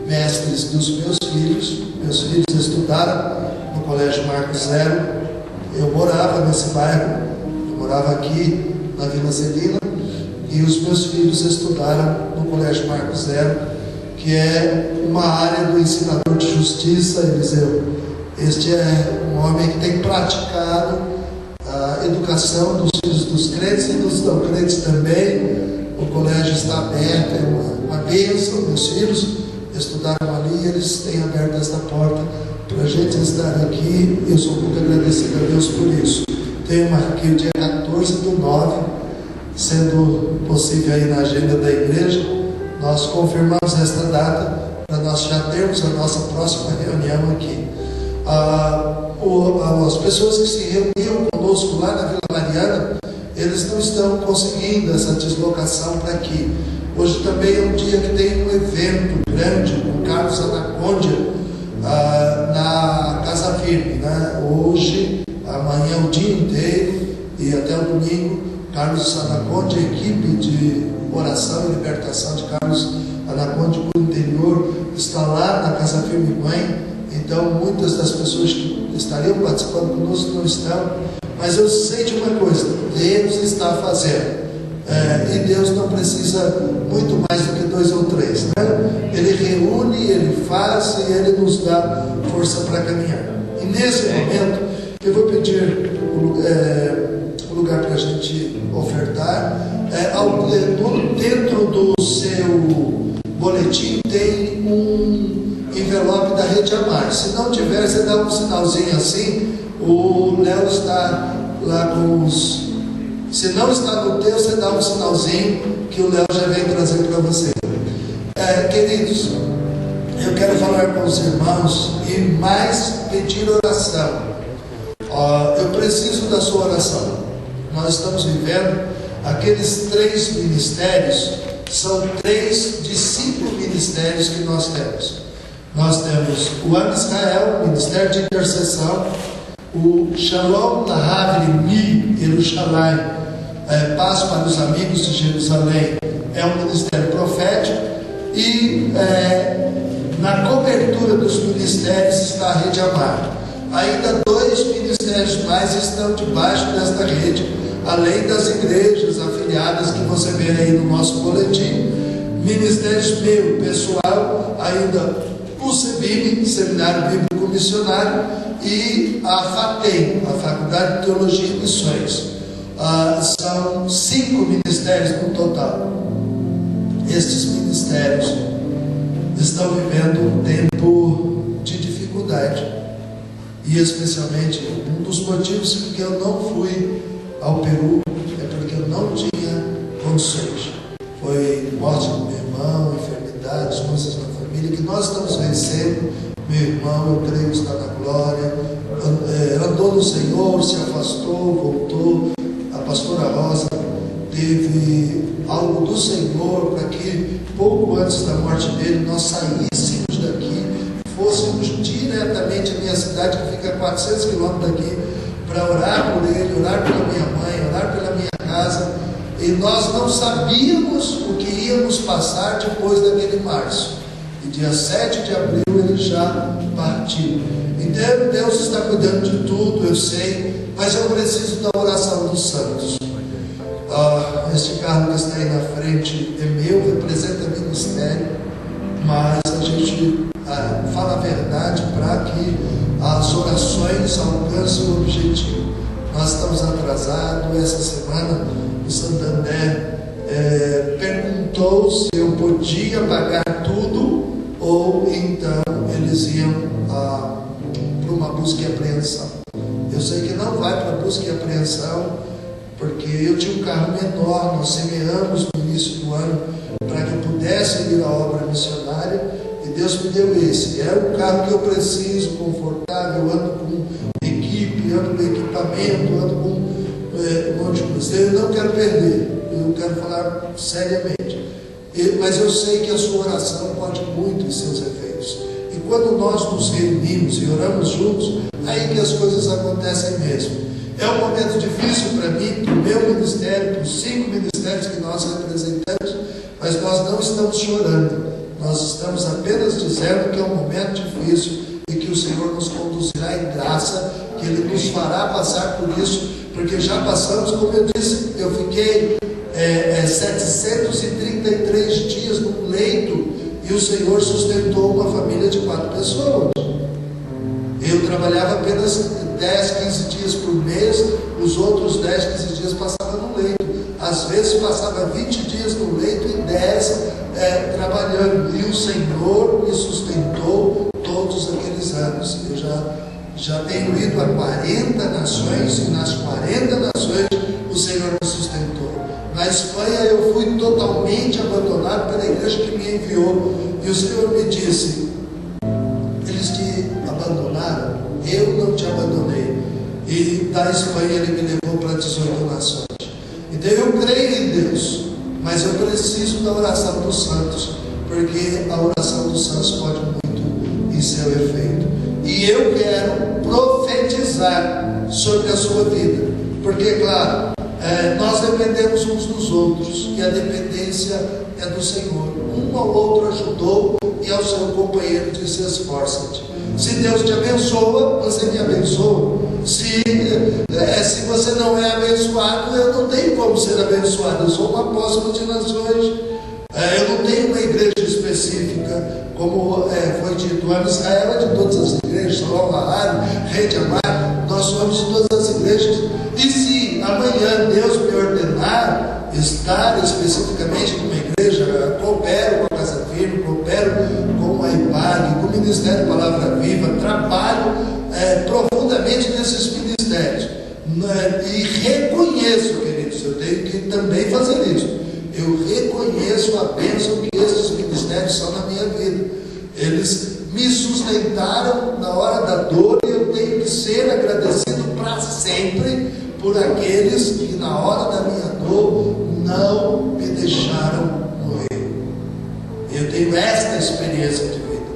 mestres dos meus filhos. Meus filhos estudaram no Colégio Marco Zero, Eu morava nesse bairro, eu morava aqui na Vila Zelina, e os meus filhos estudaram no Colégio Marco Zero, que é uma área do ensinador de justiça, Eliseu. Este é um homem que tem praticado a educação dos filhos dos crentes e dos não crentes também. O colégio está aberto, é uma bênção. Meus filhos estudaram ali, eles têm aberto esta porta para a gente estar aqui. Eu sou muito agradecido a Deus por isso. Tenho aqui o dia 14/9, sendo possível aí na agenda da igreja, nós confirmamos esta data para nós já termos a nossa próxima reunião aqui. As pessoas que se reuniam conosco lá na Vila Mariana, eles não estão conseguindo essa deslocação para aqui. Hoje também é um dia que tem um evento grande com Carlos Anacondia na Casa Firme, né? Hoje, amanhã o dia inteiro e até o domingo, Carlos Anacondia, equipe de oração e libertação de Carlos Anacondia para o interior, está lá na Casa Firme Mãe. Então muitas das pessoas que estariam participando conosco não estão, mas eu sei de uma coisa: Deus está fazendo, e Deus não precisa muito mais do que 2 ou 3, né? Ele reúne, Ele faz e Ele nos dá força para caminhar. E nesse momento eu vou pedir o lugar para a gente ofertar. Dentro do seu boletim tem um envelope da Rede Amar. Se não tiver, você dá um sinalzinho assim. O Léo está lá com os... Se não está no teu, você dá um sinalzinho que o Léo já vem trazer para você. Queridos, eu quero falar com os irmãos e mais pedir oração. Eu preciso da sua oração. Nós estamos vivendo aqueles 3 ministérios, são 3 de 5 ministérios que nós temos. Nós temos o Am Israel, Ministério de Intercessão, o Shalom Lahavli Mi Yerushalayim, Paz para os Amigos de Jerusalém, é um ministério profético, e na cobertura dos ministérios está a Rede Amar. Ainda 2 ministérios mais estão debaixo desta rede, além das igrejas afiliadas que você vê aí no nosso boletim. Ministérios meu, pessoal, ainda o SEBIM, Seminário Bíblico Missionário, e a FATEM, a Faculdade de Teologia e Missões. São 5 ministérios no total. Estes ministérios estão vivendo um tempo de dificuldade, e especialmente um dos motivos porque eu não fui ao Peru é porque eu não tinha condições. Foi morte do meu irmão, enfermidades, coisas na família que nós estamos vencendo. Meu irmão, eu creio, está na glória, andou no Senhor, se afastou, voltou. A pastora Rosa teve algo do Senhor para que pouco antes da morte dele nós saíssemos daqui, fôssemos diretamente à minha cidade, que fica a 400 quilômetros daqui, para orar por ele, orar pela minha mãe, orar pela minha casa. E nós não sabíamos o que íamos passar depois daquele março. E dia 7 de abril ele já partiu. Então Deus está cuidando de tudo, eu sei, mas eu preciso da oração dos santos. Este carro que está aí na frente é meu, representa ministério, mas a gente fala a verdade para que as orações alcancem o objetivo. Nós estamos atrasados. Essa semana o Santander perguntou se eu podia pagar tudo, ou então eles iam para uma busca e apreensão. Eu sei que não vai para busca e apreensão, porque eu tinha um carro menor, nós semeamos no início do ano para que eu pudesse ir à obra missionária, e Deus me deu esse. É um carro que eu preciso, confortável, eu ando com equipe, ando com equipamento, ando com um monte de coisa. Eu não quero perder, eu quero falar seriamente. Mas eu sei que a sua oração pode muito em seus efeitos. E quando nós nos reunimos e oramos juntos, aí que as coisas acontecem mesmo. É um momento difícil para mim, para o meu ministério, para os 5 ministérios que nós representamos, mas nós não estamos chorando. Nós estamos apenas dizendo que é um momento difícil e que o Senhor nos conduzirá em graça, que Ele nos fará passar por isso, porque já passamos, como eu disse, eu fiquei 733 dias no leito e o Senhor sustentou uma família de 4 pessoas. Eu trabalhava apenas 10, 15 dias por mês, os outros 10, 15 dias passava no leito. Às vezes passava 20 dias no leito e 10 trabalhando. E o Senhor me sustentou todos aqueles anos. Eu já tenho ido a 40 nações e nas 40 nações o Senhor me sustentou. Na Espanha eu fui totalmente abandonado pela igreja que me enviou. E o Senhor me disse: eles te abandonaram, eu não te abandonei. E da Espanha Ele me levou para 18 nações. Então eu creio em Deus, mas eu preciso da oração dos santos, porque a oração dos santos pode muito em seu efeito. E eu quero profetizar sobre a sua vida, porque claro, nós dependemos uns dos outros, e a dependência é do Senhor. Um ao outro ajudou, e ao seu companheiro disse: esforça-te. Se Deus te abençoa, você me abençoa. Se você não é abençoado, eu não tenho como ser abençoado. Eu sou um apóstolo de nações. Eu não tenho uma igreja específica, como foi dito. O Israel é de todas as igrejas, Shalom Lahar, Rede Amar, nós somos de todas as igrejas. E se amanhã Deus me ordenar estar especificamente numa igreja, coopero com a Casa Firme, coopero com a IPAG, com o Ministério Palavra Viva, trabalho profundamente nesses ministérios. E reconheço, queridos, eu tenho que também fazer isso. Eu reconheço a bênção que esses ministérios são na minha vida. Eles me sustentaram na hora da dor e eu tenho que ser agradecido para sempre por aqueles que na hora da minha dor não me deixaram morrer. Eu tenho esta experiência de vida.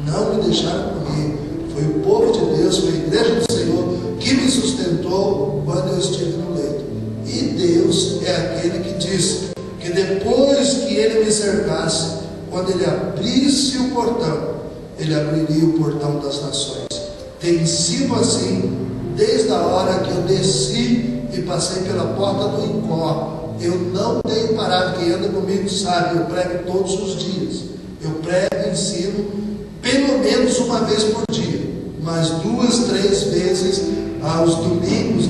Não me deixaram morrer. Foi o povo de Deus, foi a igreja do Senhor que me sustentou quando eu estive no leito. E Deus é aquele que disse que depois que Ele me cercasse, quando Ele abrisse o portão, Ele abriria o portão das nações. Tem sido assim desde a hora que eu desci e passei pela porta do Incó. Eu não tenho parado. Quem anda comigo sabe, eu prego todos os dias. Eu prego e ensino pelo menos uma vez por dia, mas 2, 3 vezes aos domingos,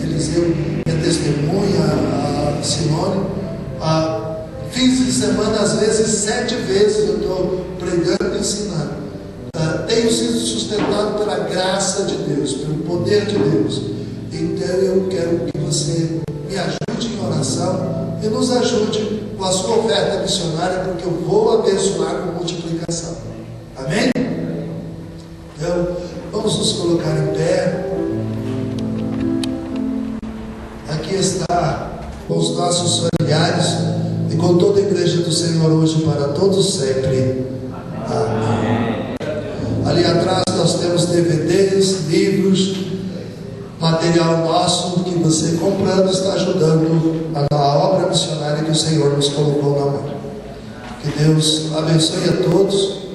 Eliseu é testemunha, a Simone, fins de semana, às vezes 7 vezes eu estou pregando e ensinando. Tenho sido sustentado pela graça de Deus, pelo poder de Deus. Então eu quero que você me ajude em oração e nos ajude com a sua oferta missionária, porque eu vou abençoar com multiplicação. Amém? Então vamos nos colocar em pé. Aqui está com os nossos familiares e com toda a igreja do Senhor hoje para todos sempre. Amém. Ali atrás nós temos DVDs, livros, material nosso que você comprando está ajudando na obra missionária que o Senhor nos colocou na mão. Que Deus abençoe a todos.